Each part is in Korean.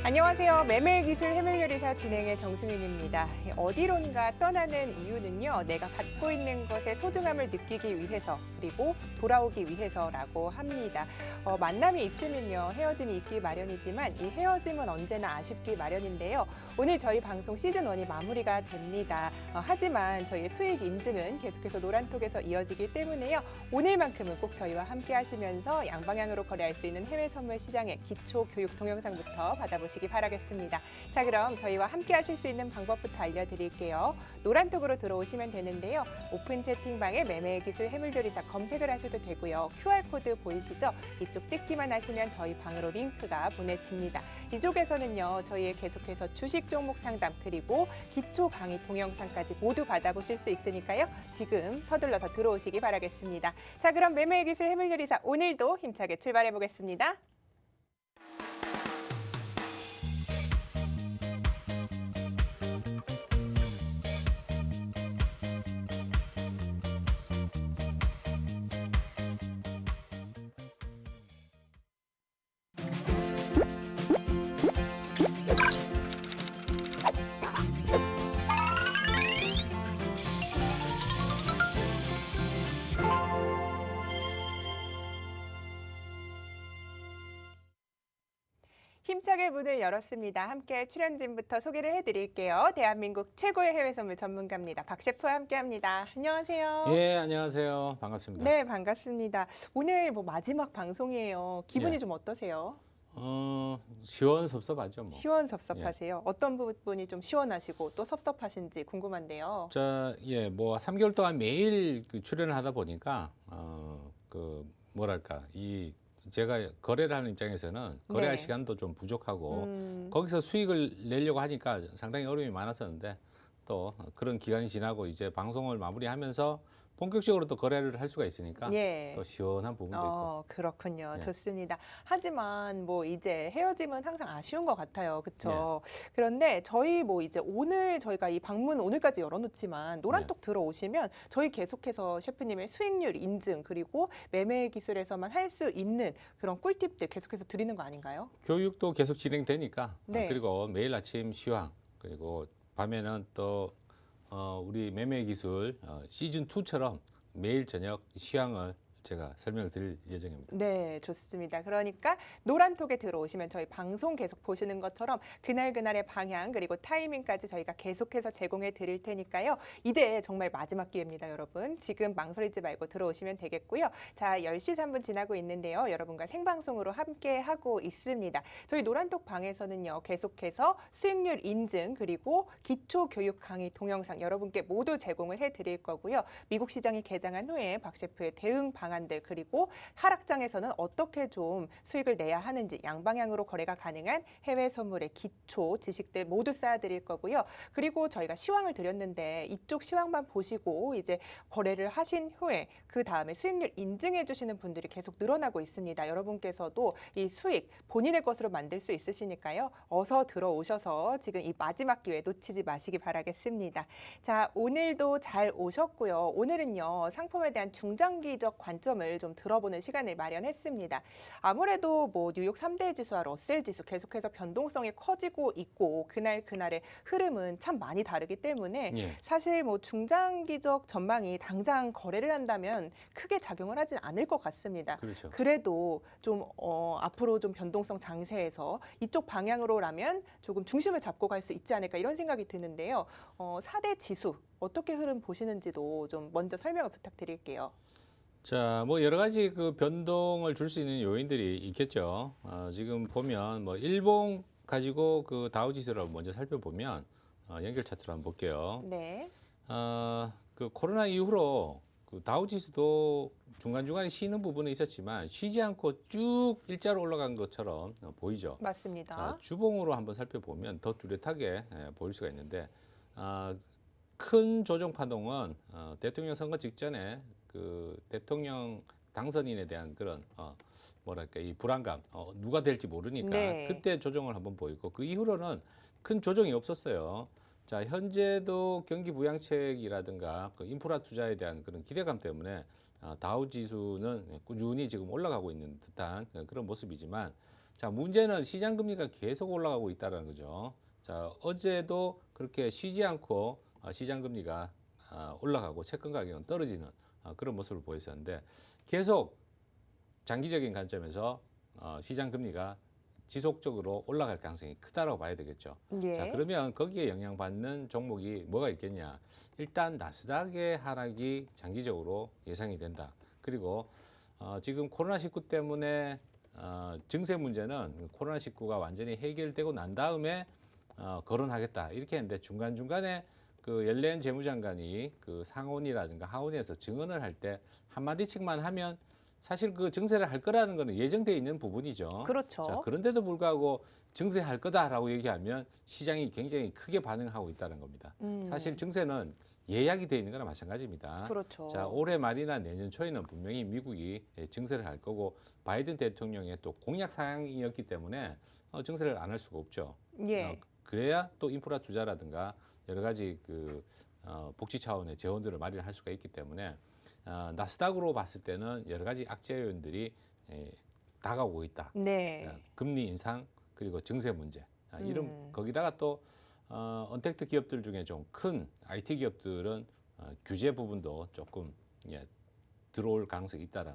안녕하세요. 매매기술 해물요리사 진행의 정승윤입니다. 어디론가 떠나는 이유는요, 내가 갖고 있는 것의 소중함을 느끼기 위해서, 그리고 돌아오기 위해서라고 합니다. 만남이 있으면요, 헤어짐이 있기 마련이지만 이 헤어짐은 언제나 아쉽기 마련인데요. 오늘 저희 방송 시즌1이 마무리가 됩니다. 하지만 저희의 수익 인증은 계속해서 노란톡에서 이어지기 때문에요. 오늘만큼은 꼭 저희와 함께 하시면서 양방향으로 거래할 수 있는 해외 선물 시장의 기초 교육 동영상부터 받아보시기 바라겠습니다. 자, 그럼 저희와 함께 하실 수 있는 방법부터 알려드릴게요. 노란톡으로 들어오시면 되는데요. 오픈 채팅방에 매매기술 해물요리사 검색을 하셔도 되고요. QR코드 보이시죠? 이쪽 찍기만 하시면 저희 방으로 링크가 보내집니다. 이쪽에서는요, 저희의 계속해서 주식 종목 상담 그리고 기초 강의 동영상까지 모두 받아보실 수 있으니까요. 지금 서둘러서 들어오시기 바라겠습니다. 자, 그럼 매매기술 해물요리사 오늘도 힘차게 출발해 보겠습니다. 힘차게 문을 열었습니다. 함께할 출연진부터 소개를 해드릴게요. 대한민국 최고의 해외 선물 전문가입니다. 박 셰프와 함께합니다. 안녕하세요. 예, 안녕하세요. 반갑습니다. 네, 반갑습니다. 오늘 마지막 방송이에요. 기분이 네. 좀 어떠세요? 시원섭섭하죠, 뭐. 시원섭섭하세요. 어떤 부분이 좀 시원하시고 또 섭섭하신지 궁금한데요. 뭐 3개월 동안 매일 출연을 하다 보니까 뭐랄까 제가 거래를 하는 입장에서는 거래할 네. 시간도 좀 부족하고 거기서 수익을 내려고 하니까 상당히 어려움이 많았었는데 또 그런 기간이 지나고 이제 방송을 마무리하면서 본격적으로 또 거래를 할 수가 있으니까 예. 또 시원한 부분도 있고. 그렇군요. 예. 좋습니다. 하지만 이제 헤어짐은 항상 아쉬운 것 같아요. 그렇죠? 그런데 저희 이제 오늘 저희가 이 방문 오늘까지 열어놓지만 노란톡 들어오시면 저희 계속해서 셰프님의 수익률 인증 그리고 매매 기술에서만 할 수 있는 그런 꿀팁들 계속해서 드리는 거 아닌가요? 교육도 계속 진행되니까 네. 그리고 매일 아침 시황 그리고 밤에는 또 우리 매매 기술 시즌 2처럼 매일 저녁 시황을 제가 설명을 드릴 예정입니다. 네, 좋습니다. 그러니까 노란톡에 들어오시면 저희 방송 계속 보시는 것처럼 그날그날의 방향 그리고 타이밍까지 저희가 계속해서 제공해 드릴 테니까요. 이제 정말 마지막 기회입니다, 여러분. 지금 망설이지 말고 들어오시면 되겠고요. 자, 10시 3분 지나고 있는데요. 여러분과 생방송으로 함께 하고 있습니다. 저희 노란톡 방에서는요. 계속해서 수익률 인증 그리고 기초 교육 강의 동영상 여러분께 모두 제공을 해 드릴 거고요. 미국 시장이 개장한 후에 박 셰프의 대응 방안들 그리고 하락장에서는 어떻게 좀 수익을 내야 하는지 양방향으로 거래가 가능한 해외 선물의 기초 지식들 모두 쌓아드릴 거고요. 그리고 저희가 시황을 드렸는데 이쪽 시황만 보시고 이제 거래를 하신 후에 그 다음에 수익률 인증해 주시는 분들이 계속 늘어나고 있습니다. 여러분께서도 이 수익 본인의 것으로 만들 수 있으시니까요. 어서 들어오셔서 지금 이 마지막 기회 놓치지 마시기 바라겠습니다. 자, 오늘도 잘 오셨고요. 오늘은요. 상품에 대한 중장기적 관점을 좀 들어보는 시간을 마련했습니다. 아무래도 뉴욕 3대 지수와 러셀 지수 계속해서 변동성이 커지고 있고 그날의 흐름은 참 많이 다르기 때문에 사실 중장기적 전망이 당장 거래를 한다면 크게 작용을 하진 않을 것 같습니다. 그렇죠. 그래도 좀 앞으로 좀 변동성 장세에서 이쪽 방향으로라면 조금 중심을 잡고 갈 수 있지 않을까 이런 생각이 드는데요. 4대 지수 어떻게 흐름 보시는지도 좀 먼저 설명을 부탁드릴게요. 자, 여러 가지 변동을 줄 수 있는 요인들이 있겠죠. 지금 보면 일본 가지고 다우지수를 먼저 살펴보면 연결 차트로 한번 볼게요. 네. 코로나 이후로 다우지수도 중간중간에 쉬는 부분은 있었지만 쉬지 않고 쭉 일자로 올라간 것처럼 보이죠. 맞습니다. 자, 주봉으로 한번 살펴보면 더 뚜렷하게 보일 수가 있는데 큰 조정 파동은 대통령 선거 직전에 대통령 당선인에 대한 그런 이 불안감 누가 될지 모르니까 네. 그때 조정을 한번 보이고 그 이후로는 큰 조정이 없었어요. 자, 현재도 경기 부양책이라든가 인프라 투자에 대한 그런 기대감 때문에 다우 지수는 꾸준히 지금 올라가고 있는 듯한 그런 모습이지만 자, 문제는 시장 금리가 계속 올라가고 있다는 거죠. 자, 어제도 그렇게 쉬지 않고 시장 금리가 올라가고 채권 가격은 떨어지는 그런 모습을 보였었는데 계속 장기적인 관점에서 시장 금리가 지속적으로 올라갈 가능성이 크다라고 봐야 되겠죠. 예. 자, 그러면 거기에 영향받는 종목이 뭐가 있겠냐? 일단 나스닥의 하락이 장기적으로 예상이 된다. 그리고 지금 코로나19 때문에 증세 문제는 코로나19가 완전히 해결되고 난 다음에 거론하겠다 이렇게 했는데 중간중간에 그 옐렌 재무장관이 그 상원이라든가 하원에서 증언을 할 때 한마디씩만 하면 사실 그 증세를 할 거라는 거는 예정돼 있는 부분이죠. 그렇죠. 자, 그런데도 불구하고 증세할 거다라고 얘기하면 시장이 굉장히 크게 반응하고 있다는 겁니다. 사실 증세는 예약이 돼 있는 거나 마찬가지입니다. 그렇죠. 자, 올해 말이나 내년 초에는 분명히 미국이 증세를 할 거고 바이든 대통령의 또 공약 사항이었기 때문에 증세를 안 할 수가 없죠. 예. 그래야 또 인프라 투자라든가 여러 가지 그 복지 차원의 재원들을 마련할 수가 있기 때문에 나스닥으로 봤을 때는 여러 가지 악재 요인들이 다가오고 있다. 네. 금리 인상 그리고 증세 문제. 이런 거기다가 또 언택트 기업들 중에 좀 큰 IT 기업들은 규제 부분도 조금 들어올 가능성이 있다는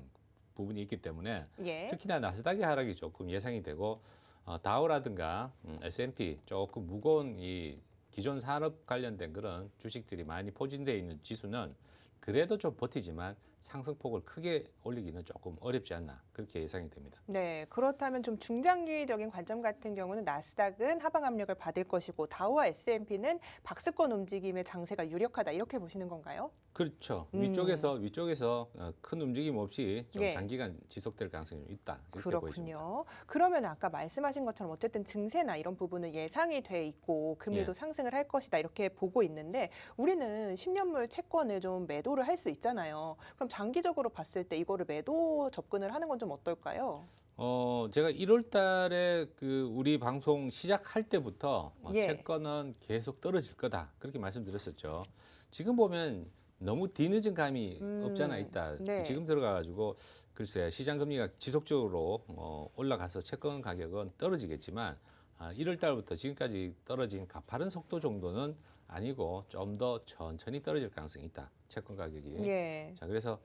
부분이 있기 때문에 예. 특히나 나스닥의 하락이 조금 예상이 되고 다우라든가 S&P 조금 무거운 이 기존 산업 관련된 그런 주식들이 많이 포진되어 있는 지수는 그래도 좀 버티지만 상승폭을 크게 올리기는 조금 어렵지 않나 그렇게 예상이 됩니다. 네, 그렇다면 좀 중장기적인 관점 같은 경우는 나스닥은 하방 압력을 받을 것이고 다우와 S&P는 박스권 움직임의 장세가 유력하다 이렇게 보시는 건가요? 그렇죠. 위쪽에서 큰 움직임 없이 좀 예. 장기간 지속될 가능성이 있다 이렇게 보여집니다. 그렇군요. 그러면 아까 말씀하신 것처럼 어쨌든 증세나 이런 부분은 예상이 돼 있고 금리도 예. 상승을 할 것이다 이렇게 보고 있는데 우리는 10년물 채권을 좀 매도를 할 수 있잖아요. 그럼 장기적으로 봤을 때 이거를 매도 접근을 하는 건 좀 어떨까요? 제가 1월 달에 그 우리 방송 시작할 때부터 예. 채권은 계속 떨어질 거다. 그렇게 말씀드렸었죠. 지금 보면 너무 뒤늦은 감이 없잖아 있다. 네. 지금 들어가가지고 글쎄 시장 금리가 지속적으로 올라가서 채권 가격은 떨어지겠지만 1월 달부터 지금까지 떨어진 가파른 속도 정도는 아니고 좀 더 천천히 떨어질 가능성이 있다. 채권 가격이. 예. 자, 그래서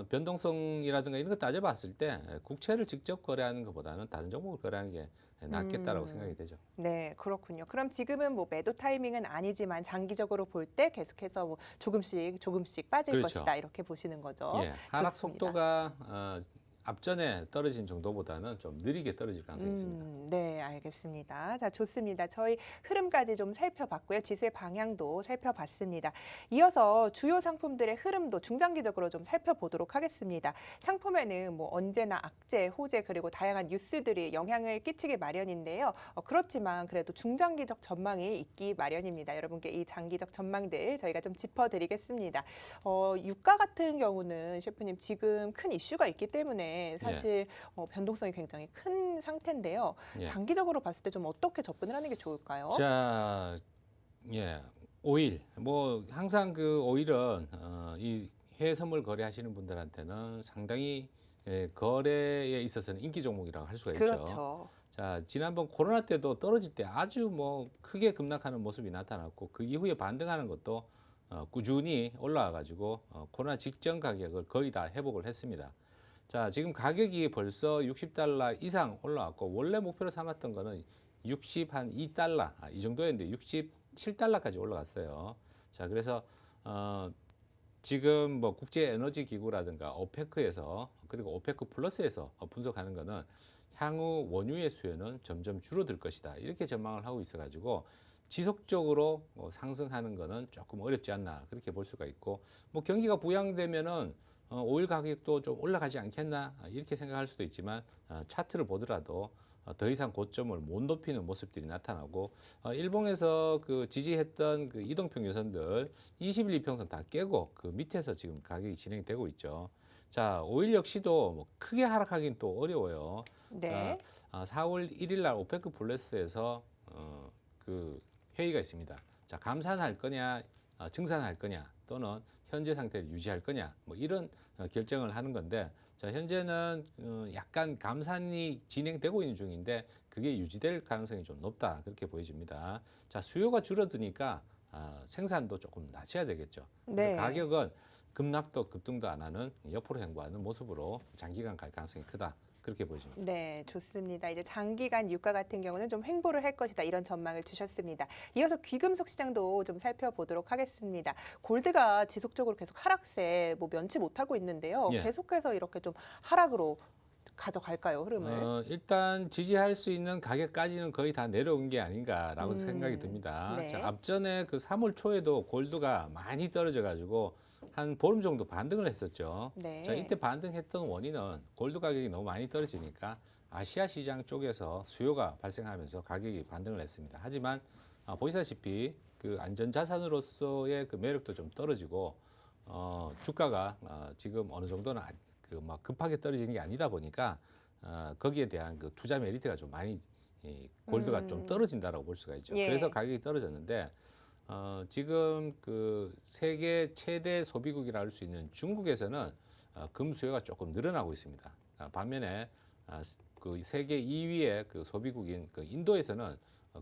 변동성이라든가 이런 거 따져봤을 때 국채를 직접 거래하는 것보다는 다른 종목을 거래하는 게 낫겠다라고 생각이 되죠. 네, 그렇군요. 그럼 지금은 뭐 매도 타이밍은 아니지만 장기적으로 볼 때 계속해서 뭐 조금씩 빠질 그렇죠. 것이다 이렇게 보시는 거죠. 예, 하락 좋습니다. 속도가 앞전에 떨어진 정도보다는 좀 느리게 떨어질 가능성이 있습니다. 네, 알겠습니다. 자, 좋습니다. 저희 흐름까지 좀 살펴봤고요. 지수의 방향도 살펴봤습니다. 이어서 주요 상품들의 흐름도 중장기적으로 좀 살펴보도록 하겠습니다. 상품에는 뭐 언제나 악재, 호재 그리고 다양한 뉴스들이 영향을 끼치기 마련인데요. 그렇지만 그래도 중장기적 전망이 있기 마련입니다. 여러분께 이 장기적 전망들 저희가 좀 짚어드리겠습니다. 유가 같은 경우는 셰프님 지금 큰 이슈가 있기 때문에 사실 변동성이 굉장히 큰 상태인데요. 예. 장기적으로 봤을 때 좀 어떻게 접근을 하는 게 좋을까요? 자, 오일. 뭐 항상 그 오일은 이 해외 선물 거래하시는 분들한테는 상당히 거래에 있어서는 인기 종목이라고 할 수가 있죠. 그렇죠. 자, 지난번 코로나 때도 떨어질 때 아주 뭐 크게 급락하는 모습이 나타났고 그 이후에 반등하는 것도 꾸준히 올라와 가지고 코로나 직전 가격을 거의 다 회복을 했습니다. 자, 지금 가격이 벌써 $60 이상 올라왔고 원래 목표로 삼았던 거는 62달러 이 정도였는데 $67까지 올라갔어요. 자, 그래서 지금 뭐 국제 에너지 기구라든가 오페크에서 그리고 오페크 플러스에서 분석하는 거는 향후 원유의 수요는 점점 줄어들 것이다. 이렇게 전망을 하고 있어 가지고 지속적으로 상승하는 거는 조금 어렵지 않나 그렇게 볼 수가 있고 뭐 경기가 부양되면은 오일 가격도 좀 올라가지 않겠나 이렇게 생각할 수도 있지만 차트를 보더라도 더 이상 고점을 못 높이는 모습들이 나타나고 일봉에서 그 지지했던 그 이동평 유선들 21, 2평선 다 깨고 그 밑에서 지금 가격이 진행되고 있죠. 자, 오일 역시도 뭐 크게 하락하기는 또 어려워요. 네. 자, 4월 1일 날 오페크 플러스에서 그 회의가 있습니다. 자, 감산할 거냐, 증산할 거냐, 또는 현재 상태를 유지할 거냐 뭐 이런 결정을 하는 건데 자, 현재는 약간 감산이 진행되고 있는 중인데 그게 유지될 가능성이 좀 높다 그렇게 보여집니다. 자, 수요가 줄어드니까 생산도 조금 낮춰야 되겠죠. 그래서 네. 가격은 급락도 급등도 안 하는 옆으로 행보하는 모습으로 장기간 갈 가능성이 크다. 그렇게 보여집니다. 네, 좋습니다. 이제 장기간 유가 같은 경우는 좀 횡보를 할 것이다 이런 전망을 주셨습니다. 이어서 귀금속 시장도 좀 살펴보도록 하겠습니다. 골드가 지속적으로 계속 하락세 면치 못하고 있는데요. 예. 계속해서 이렇게 좀 하락으로 가져갈까요, 흐름을? 일단 지지할 수 있는 가격까지는 거의 다 내려온 게 아닌가라고 생각이 듭니다. 네. 자, 앞전에 그 3월 초에도 골드가 많이 떨어져 가지고 한 보름 정도 반등을 했었죠. 네. 자, 이때 반등했던 원인은 골드 가격이 너무 많이 떨어지니까 아시아 시장 쪽에서 수요가 발생하면서 가격이 반등을 했습니다. 하지만 보시다시피 그 안전자산으로서의 그 매력도 좀 떨어지고 주가가 지금 어느 정도는 그 막 급하게 떨어지는 게 아니다 보니까 거기에 대한 그 투자 메리트가 좀 많이 골드가 좀 떨어진다라고 볼 수가 있죠. 예. 그래서 가격이 떨어졌는데 지금 그 세계 최대 소비국이라 할 수 있는 중국에서는 금 수요가 조금 늘어나고 있습니다. 반면에 그 세계 2위의 그 소비국인 그 인도에서는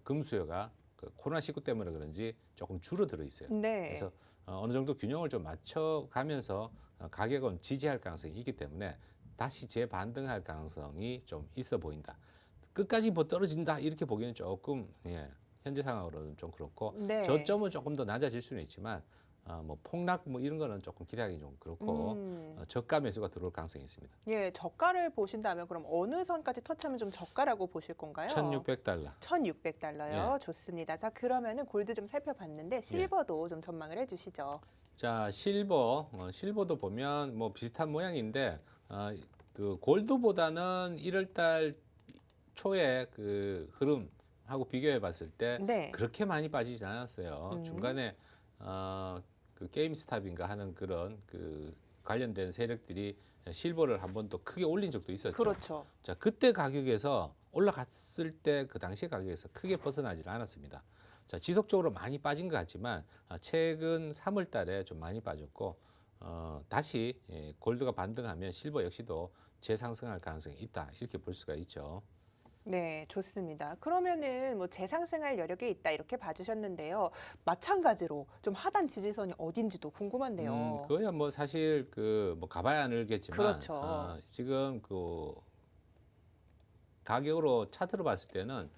금 수요가 그 코로나19 때문에 그런지 조금 줄어들어 있어요. 네. 그래서 어느 정도 균형을 좀 맞춰가면서 가격은 지지할 가능성이 있기 때문에 다시 재반등할 가능성이 좀 있어 보인다. 끝까지 뭐 떨어진다 이렇게 보기에는 조금 현재 상황으로는 좀 그렇고 네. 저점은 조금 더 낮아질 수는 있지만 뭐 폭락 뭐 이런 거는 조금 기대하기 좀 그렇고 저가 매수가 들어올 가능성이 있습니다. 예, 저가를 보신다면 그럼 어느 선까지 터치하면 좀 저가라고 보실 건가요? $1,600. 1,600달러요. 예. 좋습니다. 자, 그러면은 골드 좀 살펴봤는데 실버도 좀 전망을 해주시죠. 자, 실버도 보면 뭐 비슷한 모양인데 그 골드보다는 1월 달 초에 그 흐름하고 비교해 봤을 때 네. 그렇게 많이 빠지지 않았어요. 중간에 그 게임스탑인가 하는 그런 그 관련된 세력들이 실버를 한 번 더 크게 올린 적도 있었죠. 그렇죠. 자, 그때 가격에서 올라갔을 때 그 당시의 가격에서 크게 벗어나질 않았습니다. 자, 지속적으로 많이 빠진 것 같지만 최근 3월 달에 좀 많이 빠졌고 다시 골드가 반등하면 실버 역시도 재상승할 가능성이 있다. 이렇게 볼 수가 있죠. 네, 좋습니다. 그러면은 재상승할 여력이 있다 이렇게 봐주셨는데요. 마찬가지로 좀 하단 지지선이 어딘지도 궁금한데요. 그거야 뭐 사실 그 뭐 가봐야 알겠지만 그렇죠. 지금 그 가격으로 차트로 봤을 때는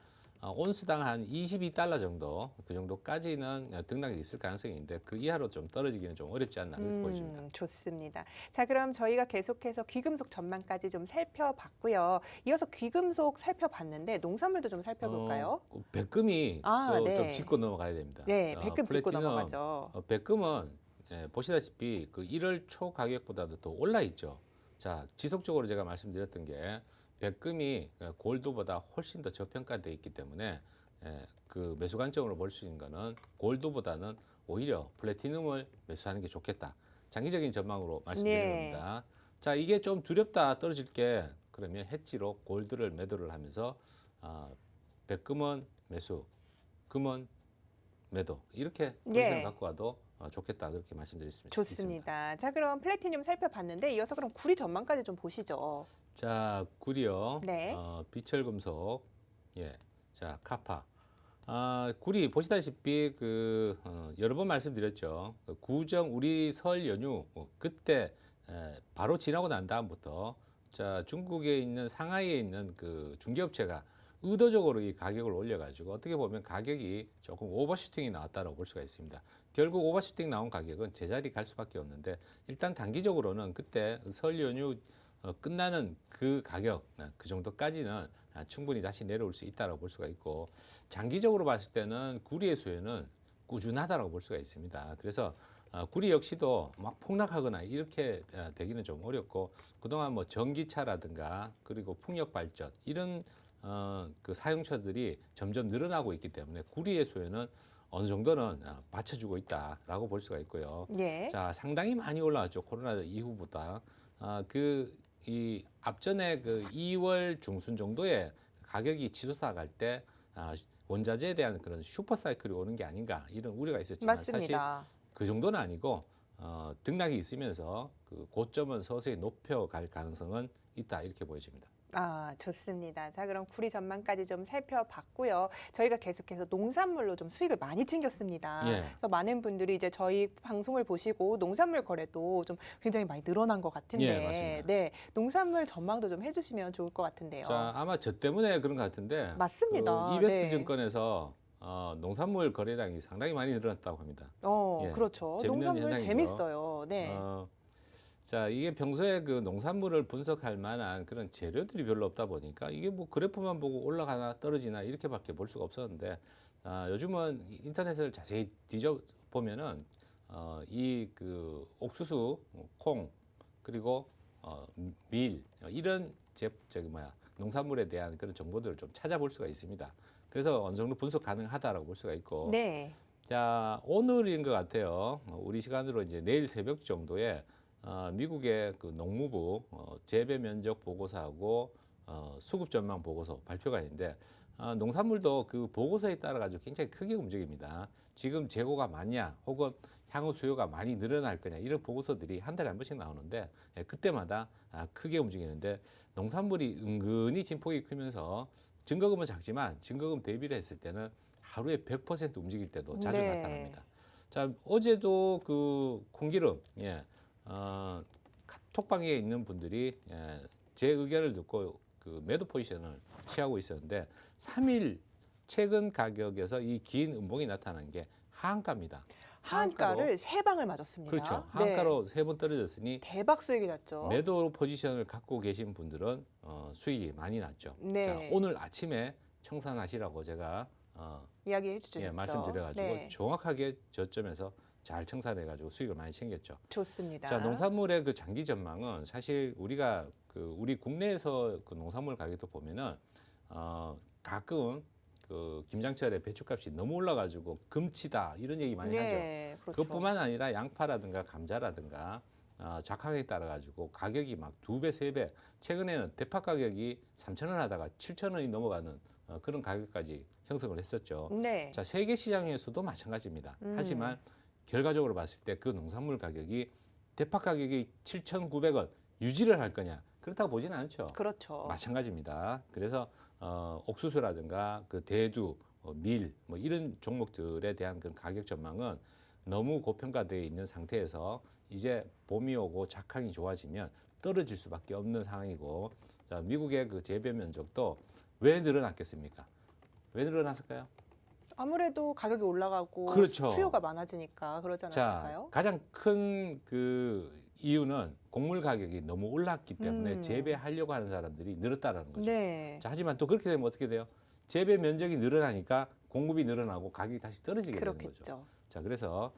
온스당 한 22달러 정도 그 정도까지는 등락이 있을 가능성이 있는데 그 이하로 좀 떨어지기는 좀 어렵지 않나 이렇게 보여집니다. 좋습니다. 자, 그럼 저희가 계속해서 귀금속 전망까지 좀 살펴봤고요. 이어서 귀금속 살펴봤는데 농산물도 좀 살펴볼까요? 백금이 네. 좀 짚고 넘어가야 됩니다. 네, 백금 짚고 플래티넘, 넘어가죠. 백금은 보시다시피 그 1월 초 가격보다도 더 올라 있죠. 자, 지속적으로 제가 말씀드렸던 게 백금이 골드보다 훨씬 더 저평가되어 있기 때문에 그 매수 관점으로 볼 수 있는 거는 골드보다는 오히려 플래티넘을 매수하는 게 좋겠다. 장기적인 전망으로 말씀드리는 네. 겁니다. 자, 이게 좀 두렵다 떨어질 게 그러면 해지로 골드를 매도를 하면서 백금은 매수, 금은 매도 이렇게 포지션을 갖고 와도 좋겠다 그렇게 말씀드리겠습니다. 좋습니다. 자, 그럼 플래티늄 살펴봤는데 이어서 그럼 구리 전망까지 좀 보시죠. 자, 구리요. 네. 비철금속. 예. 자, 카파. 구리 보시다시피 그 여러 번 말씀드렸죠. 그 구정 우리 설 연휴 그때 바로 지나고 난 다음부터 자, 중국에 있는 상하이에 있는 그 중개업체가 의도적으로 이 가격을 올려가지고 어떻게 보면 가격이 조금 오버슈팅이 나왔다고 볼 수가 있습니다. 결국 오버슈팅 나온 가격은 제자리 갈 수밖에 없는데 일단 단기적으로는 그때 설 연휴 끝나는 그 가격 그 정도까지는 충분히 다시 내려올 수 있다고 볼 수가 있고 장기적으로 봤을 때는 구리의 수요는 꾸준하다고 볼 수가 있습니다. 그래서 구리 역시도 막 폭락하거나 이렇게 되기는 좀 어렵고 그동안 뭐 전기차라든가 그리고 풍력 발전 이런 그 사용처들이 점점 늘어나고 있기 때문에 구리의 수요는 어느 정도는 받쳐주고 있다라고 볼 수가 있고요. 예. 자, 상당히 많이 올라왔죠. 코로나 이후보다. 이 앞전에 그 2월 중순 정도에 가격이 치솟아 갈 때 원자재에 대한 그런 슈퍼 사이클이 오는 게 아닌가 이런 우려가 있었지만 사실 맞습니다. 그 정도는 아니고 등락이 있으면서 그 고점은 서서히 높여갈 가능성은 있다 이렇게 보여집니다. 아, 좋습니다. 자, 그럼 구리 전망까지 좀 살펴봤고요. 저희가 계속해서 농산물로 좀 수익을 많이 챙겼습니다. 예. 그래서 많은 분들이 이제 저희 방송을 보시고 농산물 거래도 좀 굉장히 많이 늘어난 것 같은데, 예, 맞습니다. 네, 농산물 전망도 좀 해주시면 좋을 것 같은데요. 자, 아마 저 때문에 그런 것 같은데 맞습니다. 그 이베스트 네. 증권에서 농산물 거래량이 상당히 많이 늘어났다고 합니다. 예, 그렇죠. 재밌는 농산물 현상이죠. 재밌어요. 네. 자, 이게 평소에 그 농산물을 분석할 만한 그런 재료들이 별로 없다 보니까 이게 뭐 그래프만 보고 올라가나 떨어지나 이렇게밖에 볼 수가 없었는데 요즘은 인터넷을 자세히 뒤져 보면은 이 그 옥수수, 콩 그리고 밀 이런 농산물에 대한 그런 정보들을 좀 찾아볼 수가 있습니다. 그래서 어느 정도 분석 가능하다라고 볼 수가 있고. 네. 자, 오늘인 것 같아요. 우리 시간으로 이제 내일 새벽 정도에 미국의 그 농무부 재배 면적 보고서하고 수급 전망 보고서 발표가 있는데 농산물도 그 보고서에 따라 가지고 굉장히 크게 움직입니다. 지금 재고가 많냐, 혹은 향후 수요가 많이 늘어날 거냐 이런 보고서들이 한 달에 한 번씩 나오는데 그때마다 크게 움직이는데 농산물이 은근히 진폭이 크면서 증거금은 작지만 증거금 대비를 했을 때는 하루에 100% 움직일 때도 자주 네. 나타납니다. 자, 어제도 그 콩기름, 톡방에 있는 분들이 제 의견을 듣고 그 매도 포지션을 취하고 있었는데 3일 최근 가격에서 이 긴 음봉이 나타난 게 하한가입니다. 하한가를 세 방을 맞았습니다. 그렇죠. 네. 하한가로 3번 떨어졌으니 대박 수익이 났죠. 매도 포지션을 갖고 계신 분들은 수익이 많이 났죠. 네. 자, 오늘 아침에 청산하시라고 제가 이야기해 주셨죠. 말씀드려가지고 네. 정확하게 저점에서 잘 청산해가지고 수익을 많이 챙겼죠. 좋습니다. 자, 농산물의 그 장기 전망은 사실 우리가 우리 국내에서 그 농산물 가격도 보면은 가끔 그 김장철에 배추값이 너무 올라가지고 금치다 이런 얘기 많이 하죠. 네, 그렇죠. 그것뿐만 아니라 양파라든가 감자라든가 작황에 따라 가지고 가격이 막 2배, 3배. 최근에는 대파 가격이 3,000원 하다가 7,000원이 넘어가는 그런 가격까지 형성을 했었죠. 네. 자, 세계 시장에서도 마찬가지입니다. 하지만 결과적으로 봤을 때 그 농산물 가격이 대파 가격이 7,900원 유지를 할 거냐? 그렇다고 보지는 않죠. 그렇죠. 마찬가지입니다. 그래서 옥수수라든가 그 대두, 밀, 뭐 이런 종목들에 대한 그 가격 전망은 너무 고평가되어 있는 상태에서 이제 봄이 오고 작황이 좋아지면 떨어질 수밖에 없는 상황이고, 자, 미국의 그 재배 면적도 왜 늘어났겠습니까? 왜 늘어났을까요? 아무래도 가격이 올라가고 그렇죠. 수요가 많아지니까 그러지 자, 않았을까요? 가장 큰 그 이유는 곡물 가격이 너무 올랐기 때문에 재배하려고 하는 사람들이 늘었다라는 거죠. 네. 자, 하지만 또 그렇게 되면 어떻게 돼요? 재배 면적이 늘어나니까 공급이 늘어나고 가격이 다시 떨어지게 되는 거죠. 그렇겠죠. 자, 그래서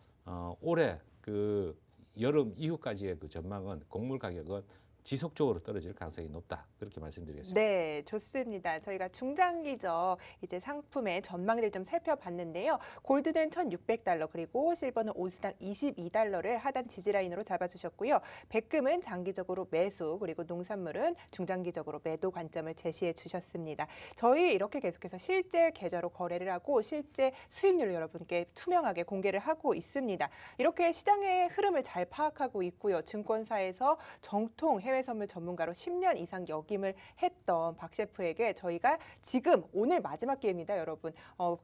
올해 그 여름 이후까지의 그 전망은 곡물 가격은 지속적으로 떨어질 가능성이 높다. 그렇게 말씀드리겠습니다. 네, 좋습니다. 저희가 중장기적 이제 상품의 전망들 좀 살펴봤는데요. 골드는 1,600달러 그리고 실버는 온스당 22달러를 하단 지지라인으로 잡아주셨고요. 백금은 장기적으로 매수 그리고 농산물은 중장기적으로 매도 관점을 제시해 주셨습니다. 저희 이렇게 계속해서 실제 계좌로 거래를 하고 실제 수익률을 여러분께 투명하게 공개를 하고 있습니다. 이렇게 시장의 흐름을 잘 파악하고 있고요. 증권사에서 정통 해외 선물 전문가로 10년 이상 역임을 했던 박 셰프에게 저희가 지금 오늘 마지막 기회입니다, 여러분.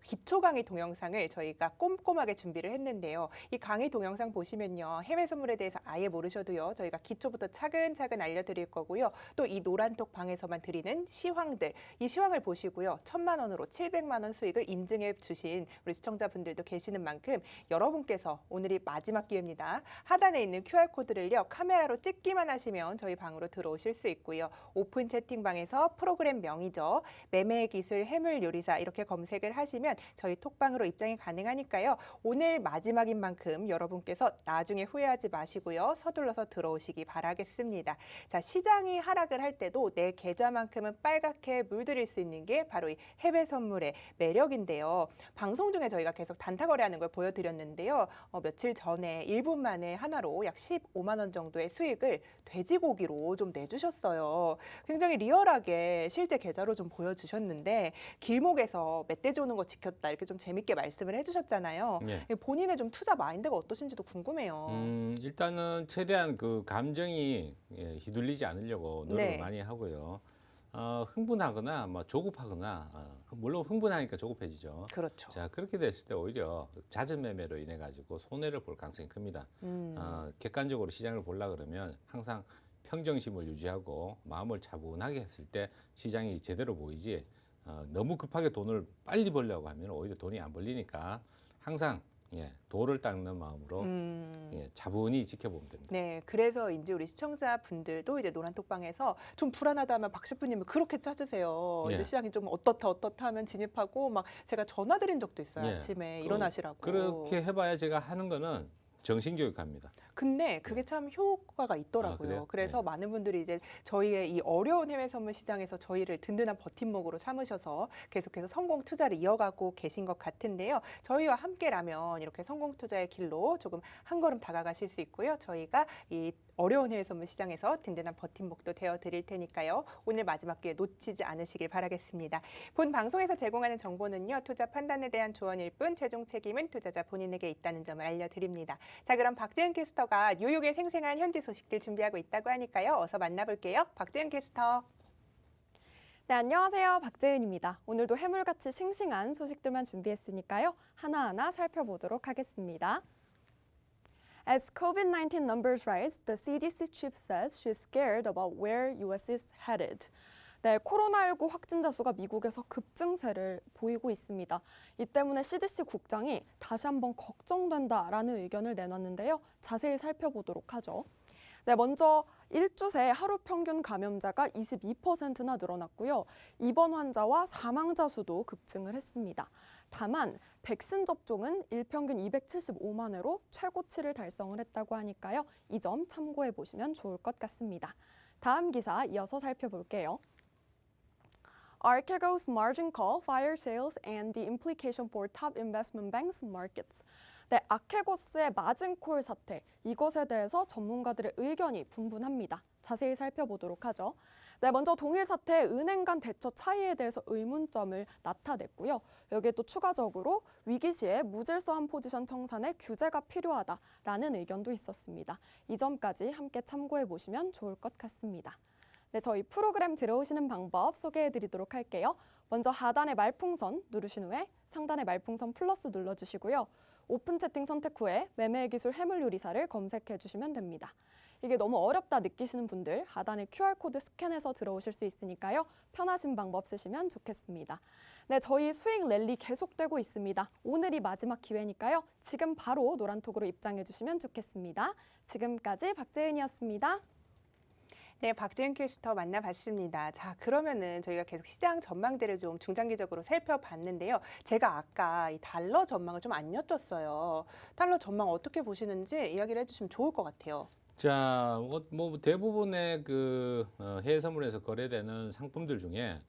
기초 강의 동영상을 저희가 꼼꼼하게 준비를 했는데요. 이 강의 동영상 보시면요, 해외 선물에 대해서 아예 모르셔도요, 저희가 기초부터 차근차근 알려드릴 거고요. 또 이 노란톡 방에서만 드리는 시황들, 이 시황을 보시고요, 1,000만 원으로 700만 원 수익을 인증해 주신 우리 시청자분들도 계시는 만큼 여러분께서 오늘이 마지막 기회입니다. 하단에 있는 QR 코드를요, 카메라로 찍기만 하시면 저희 방으로 들어오실 수 있고요. 오픈 채팅방에서 프로그램 명이죠. 매매 기술 해물 요리사 이렇게 검색을 하시면 저희 톡방으로 입장이 가능하니까요. 오늘 마지막인 만큼 여러분께서 나중에 후회하지 마시고요. 서둘러서 들어오시기 바라겠습니다. 자, 시장이 하락을 할 때도 내 계좌만큼은 빨갛게 물들일 수 있는 게 바로 이 해외 선물의 매력인데요. 방송 중에 저희가 계속 단타 거래하는 걸 보여드렸는데요. 며칠 전에 1분 만에 하나로 약 15만 원 정도의 수익을 돼지고기로 계좌로 좀 내주셨어요. 굉장히 리얼하게 실제 계좌로 좀 보여주셨는데 길목에서 멧돼지 오는 거 지켰다 이렇게 좀 재밌게 말씀을 해주셨잖아요. 예. 본인의 좀 투자 마인드가 어떠신지도 궁금해요. 일단은 최대한 그 감정이 휘둘리지 않으려고 노력을 네. 많이 하고요. 흥분하거나 뭐 조급하거나 물론 흥분하니까 조급해지죠. 그렇죠. 자, 그렇게 됐을 때 오히려 잦은 매매로 인해 가지고 손해를 볼 가능성이 큽니다. 객관적으로 시장을 보려 그러면 항상 평정심을 유지하고 마음을 차분하게 했을 때 시장이 제대로 보이지 너무 급하게 돈을 빨리 벌려고 하면 오히려 돈이 안 벌리니까 항상 도를 닦는 마음으로 차분히 지켜보면 됩니다. 네, 그래서인지 우리 시청자분들도 이제 노란톡방에서 좀 불안하다면 박 셰프님을 그렇게 찾으세요. 예. 이제 시장이 좀 어떻다 하면 진입하고 막 제가 전화 드린 적도 있어요. 예. 아침에 일어나시라고. 그렇게 해봐야 제가 하는 거는 정신교육합니다. 근데 그게 참 효과가 있더라고요. 그래요? 그래서 네. 많은 분들이 이제 저희의 이 어려운 해외 선물 시장에서 저희를 든든한 버팀목으로 삼으셔서 계속해서 성공 투자를 이어가고 계신 것 같은데요. 저희와 함께라면 이렇게 성공 투자의 길로 조금 한 걸음 다가가실 수 있고요. 저희가 이 어려운 해외 선물 시장에서 든든한 버팀목도 되어 드릴 테니까요. 오늘 마지막 기회 놓치지 않으시길 바라겠습니다. 본 방송에서 제공하는 정보는요. 투자 판단에 대한 조언일 뿐 최종 책임은 투자자 본인에게 있다는 점을 알려드립니다. 자, 그럼 박재은 캐스터가 뉴욕의 생생한 현지 소식들 준비하고 있다고 하니까요. 어서 만나볼게요. 박재은 캐스터. 네, 안녕하세요. 박재은입니다. 오늘도 해물같이 싱싱한 소식들만 준비했으니까요. 하나하나 살펴보도록 하겠습니다. As COVID-19 numbers rise, the CDC chief says she's scared about where US is headed. 네, 코로나19 확진자 수가 미국에서 급증세를 보이고 있습니다. 이 때문에 CDC 국장이 다시 한번 걱정된다라는 의견을 내놨는데요. 자세히 살펴보도록 하죠. 네, 먼저 일주 새 하루 평균 감염자가 22%나 늘어났고요. 입원 환자와 사망자 수도 급증을 했습니다. 다만 백신 접종은 일평균 275만 회로 최고치를 달성을 했다고 하니까요. 이 점 참고해 보시면 좋을 것 같습니다. 다음 기사 이어서 살펴볼게요. Archegos margin call, fire sales, and the implication for top investment banks markets. 네, 아케고스의 마진콜 사태, 이것에 대해서 전문가들의 의견이 분분합니다. 자세히 살펴보도록 하죠. 네, 먼저 동일 사태 은행 간 대처 차이에 대해서 의문점을 나타냈고요. 여기에 또 추가적으로 위기 시에 무질서한 포지션 청산에 규제가 필요하다라는 의견도 있었습니다. 이 점까지 함께 참고해 보시면 좋을 것 같습니다. 네, 저희 프로그램 들어오시는 방법 소개해 드리도록 할게요. 먼저 하단의 말풍선 누르신 후에 상단의 말풍선 플러스 눌러주시고요. 오픈 채팅 선택 후에 매매의 기술 해물 요리사를 검색해 주시면 됩니다. 이게 너무 어렵다 느끼시는 분들 하단의 QR코드 스캔해서 들어오실 수 있으니까요. 편하신 방법 쓰시면 좋겠습니다. 네, 저희 수익 랠리 계속되고 있습니다. 오늘이 마지막 기회니까요. 지금 바로 노란톡으로 입장해 주시면 좋겠습니다. 지금까지 박재은이었습니다. 네, 박재은 캐스터 만나봤습니다. 자, 그러면은 저희가 계속 시장 전망대를 좀 중장기적으로 살펴봤는데요. 제가 아까 이 달러 전망을 좀 안 여쭸어요. 달러 전망 어떻게 보시는지 이야기를 해주시면 좋을 것 같아요. 자, 뭐 대부분의 그 해외 선물에서 거래되는 상품들 중에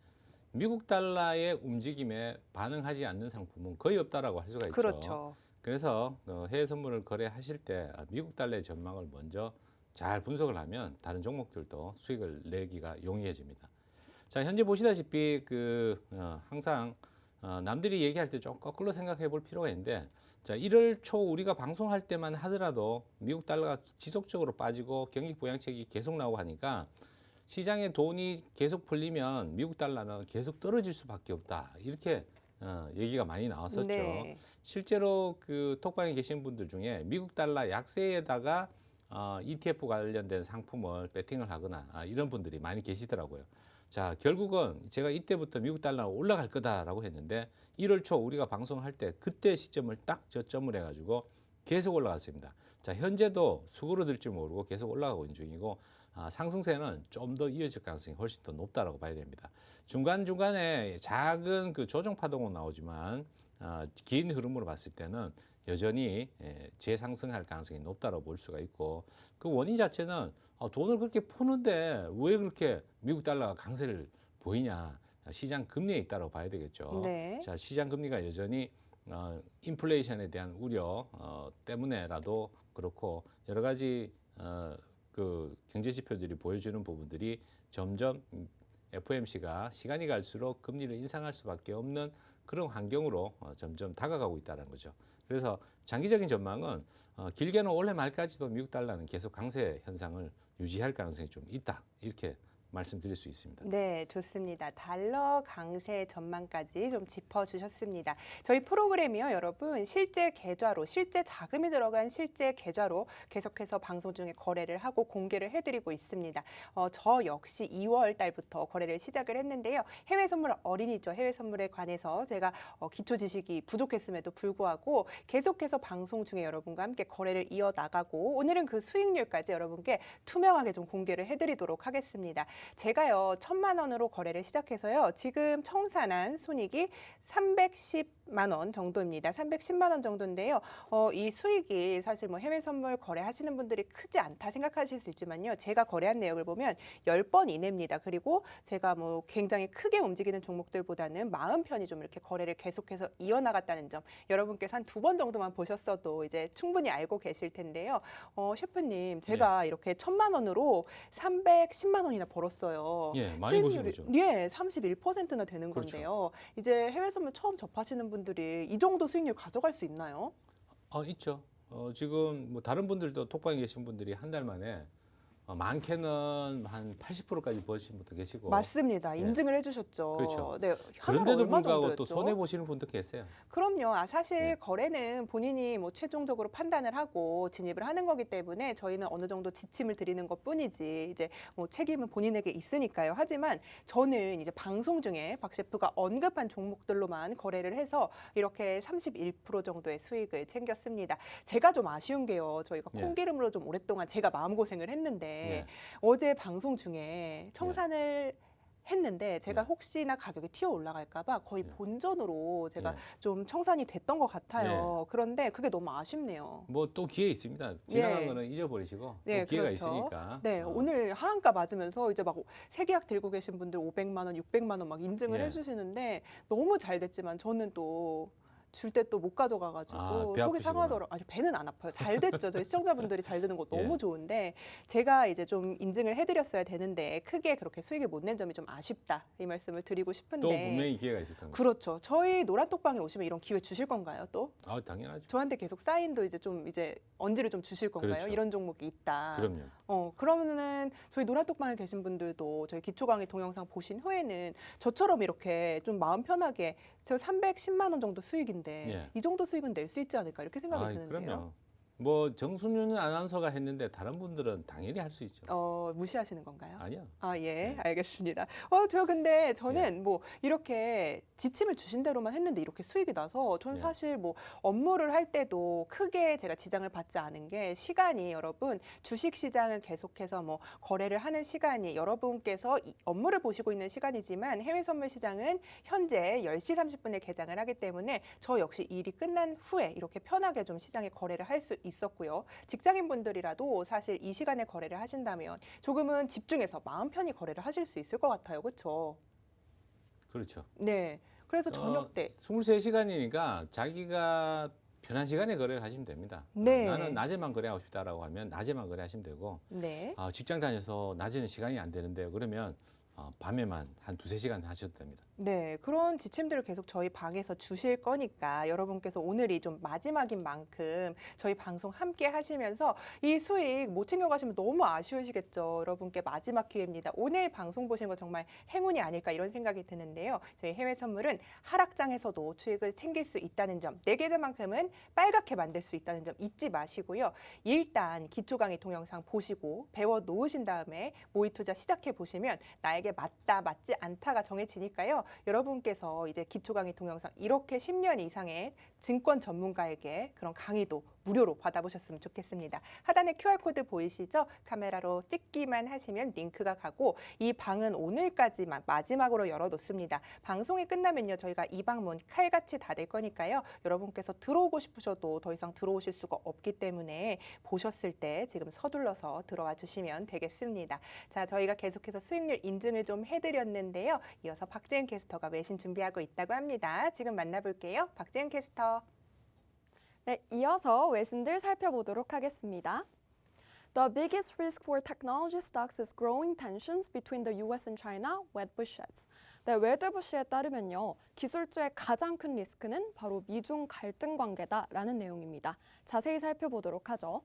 미국 달러의 움직임에 반응하지 않는 상품은 거의 없다라고 할 수가 있죠. 그렇죠. 그래서 해외 선물을 거래하실 때 미국 달러의 전망을 먼저 잘 분석을 하면 다른 종목들도 수익을 내기가 용이해집니다. 자, 현재 보시다시피 항상 남들이 얘기할 때 좀 거꾸로 생각해 볼 필요가 있는데, 자, 1월 초 우리가 방송할 때만 하더라도 미국 달러가 지속적으로 빠지고 경기 부양책이 계속 나오고 하니까 시장에 돈이 계속 풀리면 미국 달러는 계속 떨어질 수밖에 없다. 이렇게 얘기가 많이 나왔었죠. 네. 실제로 그 톡방에 계신 분들 중에 미국 달러 약세에다가 ETF 관련된 상품을 배팅을 하거나 이런 분들이 많이 계시더라고요. 자, 결국은 제가 이때부터 미국 달러가 올라갈 거다라고 했는데 1월 초 우리가 방송할 때 그때 시점을 딱 저점을 해가지고 계속 올라갔습니다. 자, 현재도 수그러들지 모르고 계속 올라가고 있는 중이고 상승세는 좀 더 이어질 가능성이 훨씬 더 높다라고 봐야 됩니다. 중간중간에 작은 그 조정 파동은 나오지만 긴 흐름으로 봤을 때는 여전히 재상승할 가능성이 높다고 볼 수가 있고, 그 원인 자체는 돈을 그렇게 푸는데 왜 그렇게 미국 달러가 강세를 보이냐, 시장 금리에 있다고 봐야 되겠죠. 네. 자, 시장 금리가 여전히 인플레이션에 대한 우려 때문에라도 그렇고 여러 가지 그 경제 지표들이 보여주는 부분들이 점점 FOMC가 시간이 갈수록 금리를 인상할 수밖에 없는 그런 환경으로 점점 다가가고 있다는 거죠. 그래서 장기적인 전망은 길게는 올해 말까지도 미국 달러는 계속 강세 현상을 유지할 가능성이 좀 있다. 이렇게 말씀드릴 수 있습니다. 네, 좋습니다. 달러 강세 전망까지 좀 짚어주셨습니다. 저희 프로그램이요, 여러분 실제 계좌로, 실제 자금이 들어간 실제 계좌로 계속해서 방송 중에 거래를 하고 공개를 해드리고 있습니다. 저 역시 2월 달부터 거래를 시작을 했는데요. 해외 선물 어린이죠. 해외 선물에 관해서 제가 기초 지식이 부족했음에도 불구하고 계속해서 방송 중에 여러분과 함께 거래를 이어나가고 오늘은 그 수익률까지 여러분께 투명하게 좀 공개를 해드리도록 하겠습니다. 제가요 1,000만 원으로 거래를 시작해서요 지금 청산한 손익이 310만 원 정도입니다. 310만 원 정도인데요. 이 수익이 사실 뭐 해외 선물 거래하시는 분들이 크지 않다 생각하실 수 있지만요. 제가 거래한 내역을 보면 10번 이내입니다. 그리고 제가 뭐 굉장히 크게 움직이는 종목들보다는 마음 편히 좀 이렇게 거래를 계속해서 이어나갔다는 점 여러분께서 한 2번 정도만 보셨어도 이제 충분히 알고 계실 텐데요. 셰프님 제가 이렇게 1,000만 원으로 310만 원이나 벌었어요. 예, 많이 보신 거죠. 예, 31%나 되는 그렇죠. 건데요. 이제 해외 선물 처음 접하시는 분들이 이 정도 수익률 가져갈 수 있나요? 있죠. 지금 뭐 다른 분들도 톡방에 계신 분들이 한 달 만에 많게는 한 80%까지 버신 분도 계시고. 맞습니다. 네. 인증을 해주셨죠. 그렇죠. 네, 그런데도 얼마 불구하고 또 정도였죠? 손해 보시는 분도 계세요. 그럼요. 사실 네. 거래는 본인이 뭐 최종적으로 판단을 하고 진입을 하는 거기 때문에 저희는 어느 정도 지침을 드리는 것뿐이지 이제 뭐 책임은 본인에게 있으니까요. 하지만 저는 이제 방송 중에 박 셰프가 언급한 종목들로만 거래를 해서 이렇게 31% 정도의 수익을 챙겼습니다. 제가 좀 아쉬운 게요. 저희가 네. 콩기름으로 좀 오랫동안 제가 마음고생을 했는데 네. 어제 방송 중에 청산을 했는데 제가 네. 혹시나 가격이 튀어 올라갈까봐 거의 네. 본전으로 제가 네. 좀 청산이 됐던 것 같아요. 그런데 그게 너무 아쉽네요. 뭐 또 기회 있습니다. 지나간 예. 거는 잊어버리시고 네, 또 기회가 그렇죠. 있으니까. 네, 오늘 하한가 맞으면서 이제 막 세계약 들고 계신 분들 500만 원, 600만 원 막 인증을 예. 해주시는데 너무 잘 됐지만 저는 또 줄 때 또 못 가져가가지고 배 속이 아프시구나. 상하더라고요. 아니 배는 안 아파요. 잘 됐죠. 저희 시청자분들이 잘 되는 거 너무 예. 좋은데 제가 이제 좀 인증을 해드렸어야 되는데 크게 그렇게 수익을 못 낸 점이 좀 아쉽다 이 말씀을 드리고 싶은데. 또 분명히 기회가 있을 겁니다. 그렇죠. 저희 노란톡방에 오시면 이런 기회 주실 건가요? 또 당연하죠. 저한테 계속 사인도 이제 좀 이제 언지를 좀 주실 건가요? 그렇죠. 이런 종목이 있다. 그럼요. 그러면은 저희 노란톡방에 계신 분들도 저희 기초 강의 동영상 보신 후에는 저처럼 이렇게 좀 마음 편하게 저 310만 원 정도 수익인데 예. 이 정도 수익은 낼 수 있지 않을까 이렇게 생각이 드는데요. 그럼요. 뭐 정순윤 아나운서가 했는데 다른 분들은 당연히 할 수 있죠. 무시하시는 건가요? 아니요. 예, 네. 알겠습니다. 저는 뭐 이렇게 지침을 주신 대로만 했는데 이렇게 수익이 나서 저는 네. 사실 뭐 업무를 할 때도 크게 제가 지장을 받지 않은 게 시간이 여러분 주식 시장을 계속해서 뭐 거래를 하는 시간이 여러분께서 이 업무를 보시고 있는 시간이지만 해외 선물 시장은 현재 10시 30분에 개장을 하기 때문에 저 역시 일이 끝난 후에 이렇게 편하게 좀 시장에 거래를 할 수 있었고요. 직장인분들이라도 사실 이 시간에 거래를 하신다면 조금은 집중해서 마음 편히 거래를 하실 수 있을 것 같아요. 그렇죠? 그렇죠. 네. 그래서 저녁 때 23시간이니까 자기가 편한 시간에 거래를 하시면 됩니다. 네. 나는 낮에만 거래하고 싶다라고 하면 낮에만 거래하시면 되고 네. 직장 다녀서 낮에는 시간이 안 되는데요. 그러면 밤에만 한 2-3시간 하셔도 됩니다. 네, 그런 지침들을 계속 저희 방에서 주실 거니까 여러분께서 오늘이 좀 마지막인 만큼 저희 방송 함께 하시면서 이 수익 못 챙겨가시면 너무 아쉬우시겠죠. 여러분께 마지막 기회입니다. 오늘 방송 보신 거 정말 행운이 아닐까 이런 생각이 드는데요. 저희 해외 선물은 하락장에서도 수익을 챙길 수 있다는 점, 내 계좌만큼은 빨갛게 만들 수 있다는 점 잊지 마시고요. 일단 기초 강의 동영상 보시고 배워 놓으신 다음에 모의 투자 시작해 보시면 나에게 맞다, 맞지 않다가 정해지니까요. 여러분께서 이제 기초 강의 동영상 이렇게 10년 이상의 증권 전문가에게 그런 강의도 무료로 받아보셨으면 좋겠습니다. 하단에 QR코드 보이시죠? 카메라로 찍기만 하시면 링크가 가고 이 방은 오늘까지만 마지막으로 열어놓습니다. 방송이 끝나면요. 저희가 이 방문 칼같이 닫을 거니까요. 여러분께서 들어오고 싶으셔도 더 이상 들어오실 수가 없기 때문에 보셨을 때 지금 서둘러서 들어와 주시면 되겠습니다. 자, 저희가 계속해서 수익률 인증을 좀 해드렸는데요. 이어서 박재은 캐스터가 외신 준비하고 있다고 합니다. 지금 만나볼게요. 박재은 캐스터. 네, 이어서 외신들 살펴보도록 하겠습니다. The biggest risk for technology stocks is growing tensions between the US and China, Wedbush says. 네, 웨드부시에 따르면요, 기술주의 가장 큰 리스크는 바로 미중 갈등 관계다라는 내용입니다. 자세히 살펴보도록 하죠.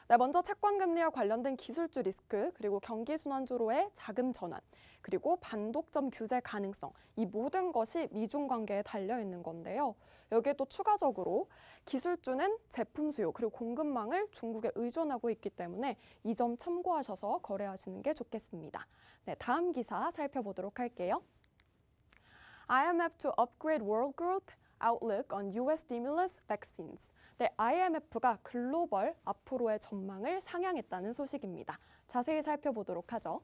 네, 먼저 채권 금리와 관련된 기술주 리스크, 그리고 경기 순환주로의 자금 전환, 그리고 반독점 규제 가능성, 이 모든 것이 미중 관계에 달려 있는 건데요. 여기에 또 추가적으로 기술주는 제품 수요 그리고 공급망을 중국에 의존하고 있기 때문에 이 점 참고하셔서 거래하시는 게 좋겠습니다. 네, 다음 기사 살펴보도록 할게요. IMF to upgrade world growth outlook on US stimulus vaccines. 네, IMF가 글로벌 앞으로의 전망을 상향했다는 소식입니다. 자세히 살펴보도록 하죠.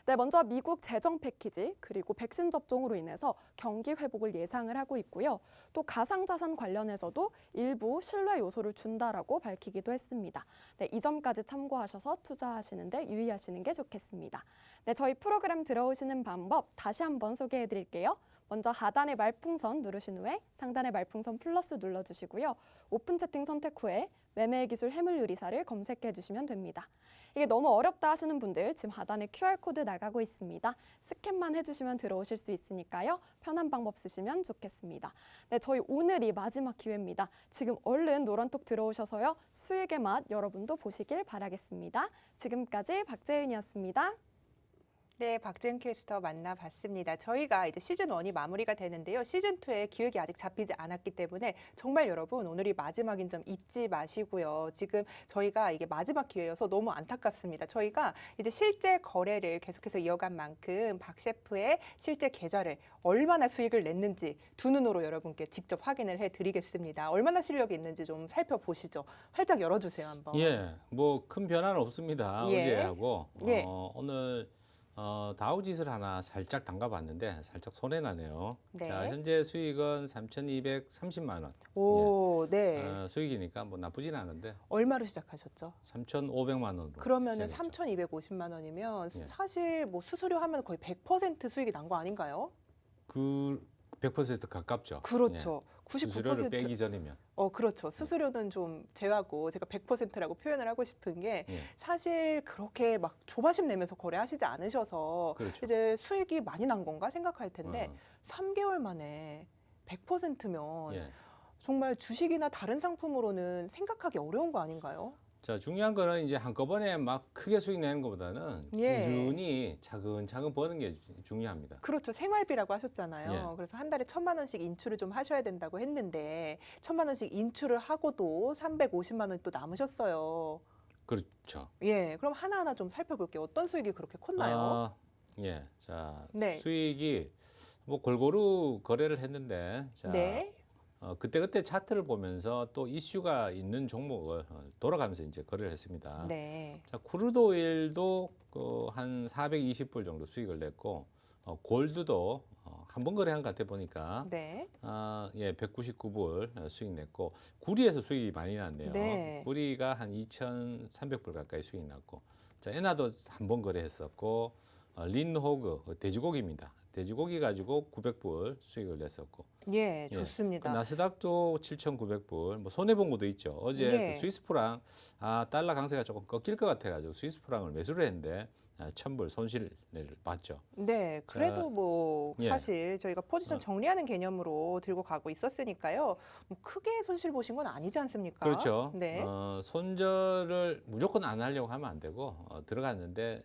네, 먼저 미국 재정 패키지 그리고 백신 접종으로 인해서 경기 회복을 예상을 하고 있고요. 또 가상자산 관련해서도 일부 신뢰 요소를 준다라고 밝히기도 했습니다. 네, 이 점까지 참고하셔서 투자하시는데 유의하시는 게 좋겠습니다. 네, 저희 프로그램 들어오시는 방법 다시 한번 소개해 드릴게요. 먼저 하단의 말풍선 누르신 후에 상단의 말풍선 플러스 눌러주시고요. 오픈 채팅 선택 후에 매매의 기술 해물 요리사를 검색해 주시면 됩니다. 이게 너무 어렵다 하시는 분들 지금 하단에 QR코드 나가고 있습니다. 스캔만 해주시면 들어오실 수 있으니까요. 편한 방법 쓰시면 좋겠습니다. 네, 저희 오늘이 마지막 기회입니다. 지금 얼른 노란톡 들어오셔서요. 수익의 맛 여러분도 보시길 바라겠습니다. 지금까지 박재윤이었습니다. 네, 박지은 캐스터 만나봤습니다. 저희가 이제 시즌 1이 마무리가 되는데요. 시즌 2의 기획이 아직 잡히지 않았기 때문에 정말 여러분 오늘이 마지막인 점 잊지 마시고요. 지금 저희가 이게 마지막 기회여서 너무 안타깝습니다. 저희가 이제 실제 거래를 계속해서 이어간 만큼 박 셰프의 실제 계좌를 얼마나 수익을 냈는지 두 눈으로 여러분께 직접 확인을 해드리겠습니다. 얼마나 실력이 있는지 좀 살펴보시죠. 활짝 열어주세요, 한번. 예, 뭐 큰 변화는 없습니다. 예. 어제하고 예. 오늘 다우짓을 하나 살짝 담가봤는데 살짝 손해 나네요. 네. 자, 현재 수익은 3,230만 원. 오, 네. 수익이니까 뭐 나쁘진 않은데 얼마로 시작하셨죠? 3,500만 원으로. 그러면은 시작했죠. 3,250만 원이면 예. 사실 뭐 수수료 하면 거의 100% 수익이 난 거 아닌가요? 그 100% 가깝죠. 그렇죠. 예. 99%. 수수료를 빼기 전이면. 그렇죠. 수수료는 좀 제외하고 제가 100%라고 표현을 하고 싶은 게 예. 사실 그렇게 막 조바심 내면서 거래하시지 않으셔서 그렇죠. 이제 수익이 많이 난 건가 생각할 텐데 어, 3개월 만에 100%면 예. 정말 주식이나 다른 상품으로는 생각하기 어려운 거 아닌가요? 자, 중요한 거는 이제 한꺼번에 막 크게 수익 내는 것보다는 예. 꾸준히 차근차근 버는 게 중요합니다. 그렇죠. 생활비라고 하셨잖아요. 예. 그래서 한 달에 1,000만 원씩 인출을 좀 하셔야 된다고 했는데 1,000만 원씩 인출을 하고도 350만 원이 또 남으셨어요. 그렇죠. 예, 그럼 하나하나 좀 살펴볼게요. 어떤 수익이 그렇게 컸나요? 예. 자, 네. 수익이 뭐 골고루 거래를 했는데 자, 네. 그때그때 차트를 보면서 또 이슈가 있는 종목을 돌아가면서 이제 거래를 했습니다. 네. 자, 크루드 오일도 한 420불 정도 수익을 냈고 골드도 한 번 거래한 것 같아 보니까 네. 199불 수익 냈고 구리에서 수익이 많이 났네요. 네. 구리가 한 2,300불 가까이 수익 났고 자, 엔화도 한 번 거래했었고 린호그 돼지고기입니다. 돼지고기 가지고 900불 수익을 냈었고 예, 그 좋습니다. 나스닥도 7,900불 뭐 손해 본 것도 있죠. 어제 예. 그 스위스 프랑 달러 강세가 조금 꺾일 것 같아가지고 스위스 프랑을 매수를 했는데 1,000불 손실을 봤죠. 네, 그래도 자, 뭐 예. 사실 저희가 포지션 정리하는 개념으로 들고 가고 있었으니까요. 뭐 크게 손실 보신 건 아니지 않습니까? 그렇죠. 네. 손절을 무조건 안 하려고 하면 안 되고 들어갔는데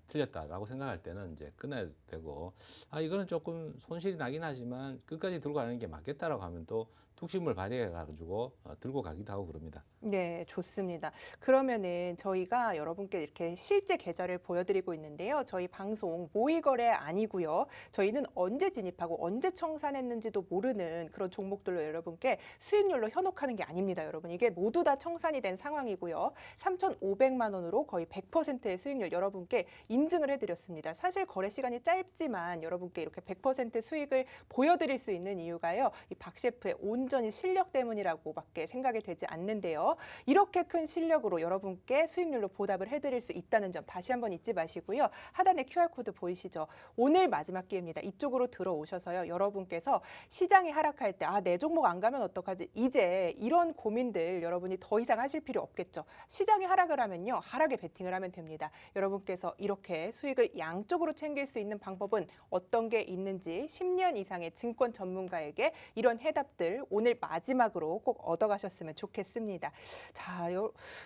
틀렸다라고 생각할 때는 이제 끊어야 되고 이거는 조금 손실이 나긴 하지만 끝까지 들고 가는 게 맞겠다라고 하면 또 뚝심을 발휘해 가지고 들고 가기도 하고 그럽니다. 네, 좋습니다. 그러면은 저희가 여러분께 이렇게 실제 계좌를 보여드리고 있는데요. 저희 방송 모의거래 아니고요. 저희는 언제 진입하고 언제 청산했는지도 모르는 그런 종목들로 여러분께 수익률로 현혹하는 게 아닙니다, 여러분. 이게 모두 다 청산이 된 상황이고요. 3,500만 원으로 거의 100%의 수익률 여러분께 인증을 해드렸습니다. 사실 거래 시간이 짧지만 여러분께 이렇게 100% 수익을 보여드릴 수 있는 이유가요. 이 박 셰프의 온 온전히 실력 때문이라고밖에 생각이 되지 않는데요. 이렇게 큰 실력으로 여러분께 수익률로 보답을 해드릴 수 있다는 점 다시 한번 잊지 마시고요. 하단에 QR코드 보이시죠? 오늘 마지막 기회입니다. 이쪽으로 들어오셔서요. 여러분께서 시장이 하락할 때 내 종목 안 가면 어떡하지? 이제 이런 고민들 여러분이 더 이상 하실 필요 없겠죠. 시장이 하락을 하면요. 하락에 베팅을 하면 됩니다. 여러분께서 이렇게 수익을 양쪽으로 챙길 수 있는 방법은 어떤 게 있는지 10년 이상의 증권 전문가에게 이런 해답들 오늘 마지막으로 꼭 얻어가셨으면 좋겠습니다. 자,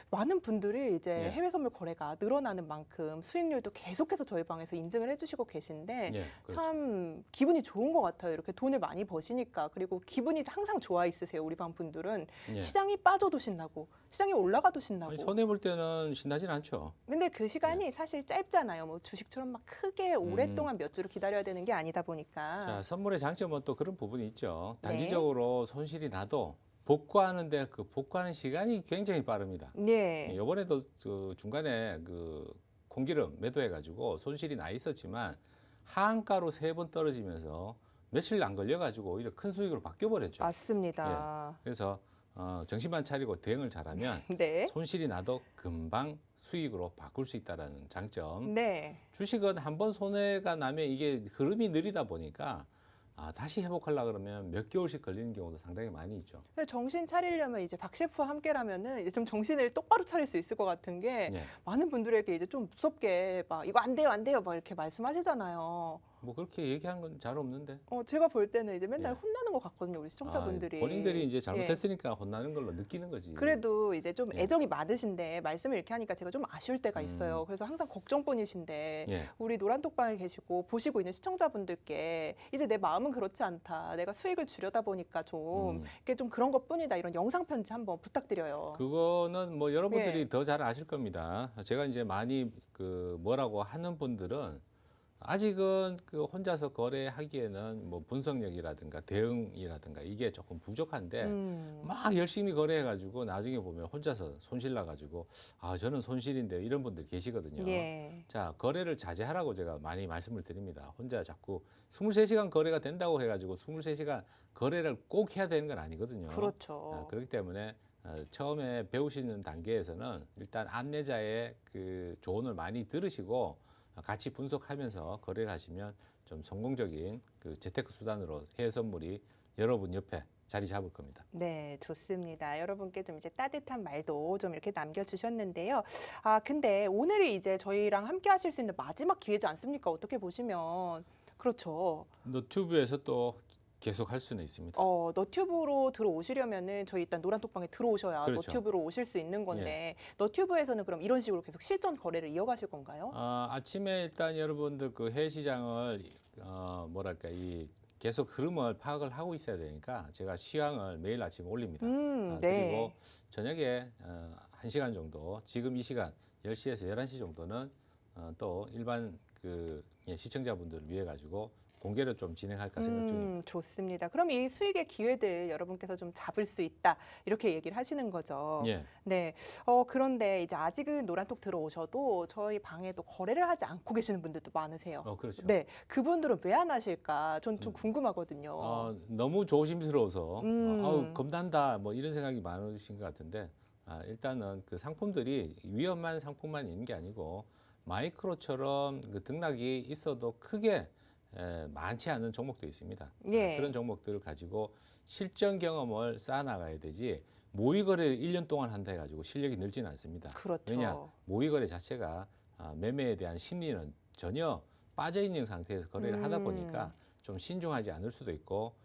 많은 분들이 이제 예. 해외 선물 거래가 늘어나는 만큼 수익률도 계속해서 저희 방에서 인증을 해주시고 계신데 예, 그렇죠. 참 기분이 좋은 것 같아요. 이렇게 돈을 많이 버시니까. 그리고 기분이 항상 좋아 있으세요. 우리 방 분들은. 예. 시장이 빠져도 신나고 시장이 올라가도 신나고. 아니, 손해 볼 때는 신나진 않죠. 근데 그 시간이 사실 짧잖아요. 뭐 주식처럼 막 크게 오랫동안 몇 주를 기다려야 되는 게 아니다 보니까. 자, 선물의 장점은 또 그런 부분이 있죠. 네. 단기적으로 손실이 나도 복구하는데 그 복구하는 시간이 굉장히 빠릅니다. 네. 이번에도 그 중간에 그 공기름 매도해가지고 손실이 나 있었지만 하한가로 3번 떨어지면서 며칠 안 걸려가지고 오히려 큰 수익으로 바뀌어 버렸죠. 맞습니다. 그래서 정신만 차리고 대응을 잘하면 네. 손실이 나도 금방 수익으로 바꿀 수 있다는 장점. 네. 주식은 한번 손해가 나면 이게 흐름이 느리다 보니까 다시 회복하려 그러면 몇 개월씩 걸리는 경우도 상당히 많이 있죠. 근데 정신 차리려면 이제 박 셰프와 함께라면은 이제 좀 정신을 똑바로 차릴 수 있을 것 같은 게 예. 많은 분들에게 이제 좀 무섭게 막 이거 안 돼요, 안 돼요, 막 이렇게 말씀하시잖아요. 뭐 그렇게 얘기한 건 잘 없는데. 제가 볼 때는 이제 맨날 예. 혼나는 것 같거든요, 우리 시청자분들이. 본인들이 이제 예. 잘못했으니까 혼나는 걸로 느끼는 거지. 그래도 이제 좀 예. 애정이 많으신데 말씀을 이렇게 하니까 제가 좀 아쉬울 때가 있어요. 그래서 항상 걱정뿐이신데 예. 우리 노란톡방에 계시고 보시고 있는 시청자분들께 이제 내 마음은 그렇지 않다. 내가 수익을 줄여다 보니까 좀 이게 좀 그런 것뿐이다. 이런 영상 편지 한번 부탁드려요. 그거는 뭐 여러분들이 예. 더 잘 아실 겁니다. 제가 이제 많이 그 뭐라고 하는 분들은 아직은 그 혼자서 거래하기에는 뭐 분석력이라든가 대응이라든가 이게 조금 부족한데 막 열심히 거래해가지고 나중에 보면 혼자서 손실 나가지고 저는 손실인데 이런 분들 계시거든요. 예. 자, 거래를 자제하라고 제가 많이 말씀을 드립니다. 혼자 자꾸 23시간 거래가 된다고 해가지고 23시간 거래를 꼭 해야 되는 건 아니거든요. 그렇죠. 그렇기 때문에 처음에 배우시는 단계에서는 일단 안내자의 그 조언을 많이 들으시고 같이 분석하면서 거래를 하시면 좀 성공적인 그 재테크 수단으로 해외 선물이 여러분 옆에 자리 잡을 겁니다. 네, 좋습니다. 여러분께 좀 이제 따뜻한 말도 좀 이렇게 남겨주셨는데요. 근데 오늘이 이제 저희랑 함께 하실 수 있는 마지막 기회지 않습니까? 어떻게 보시면. 그렇죠. 너튜브에서 또 계속 할 수는 있습니다. 너튜브로 들어오시려면은 저희 일단 노란톡방에 들어오셔야 그렇죠. 너튜브로 오실 수 있는 건데 너튜브에서는 그럼 이런 식으로 계속 실전 거래를 이어가실 건가요? 아침에 일단 여러분들 그 해외 시장을 뭐랄까 이 계속 흐름을 파악을 하고 있어야 되니까 제가 시황을 매일 아침 올립니다. 네. 그리고 저녁에 1시간 정도 지금 이 시간 10시에서 11시 정도는 또 일반 그 시청자분들을 위해 가지고 공개를 좀 진행할까 생각 중입니다. 좋습니다. 그럼 이 수익의 기회들 여러분께서 좀 잡을 수 있다 이렇게 얘기를 하시는 거죠. 예. 네. 그런데 이제 아직은 노란톡 들어오셔도 저희 방에도 거래를 하지 않고 계시는 분들도 많으세요. 그렇죠. 네. 그분들은 왜 안 하실까? 전 좀 궁금하거든요. 너무 조심스러워서 음. 겁난다 뭐 이런 생각이 많으신 것 같은데 일단은 그 상품들이 위험한 상품만 있는 게 아니고 마이크로처럼 그 등락이 있어도 크게 많지 않은 종목도 있습니다. 예. 그런 종목들을 가지고 실전 경험을 쌓아나가야 되지 모의 거래를 1년 동안 한다 해가지고 실력이 늘지는 않습니다. 그렇죠. 왜냐 모의 거래 자체가 매매에 대한 심리는 전혀 빠져 있는 상태에서 거래를 하다 보니까 좀 신중하지 않을 수도 있고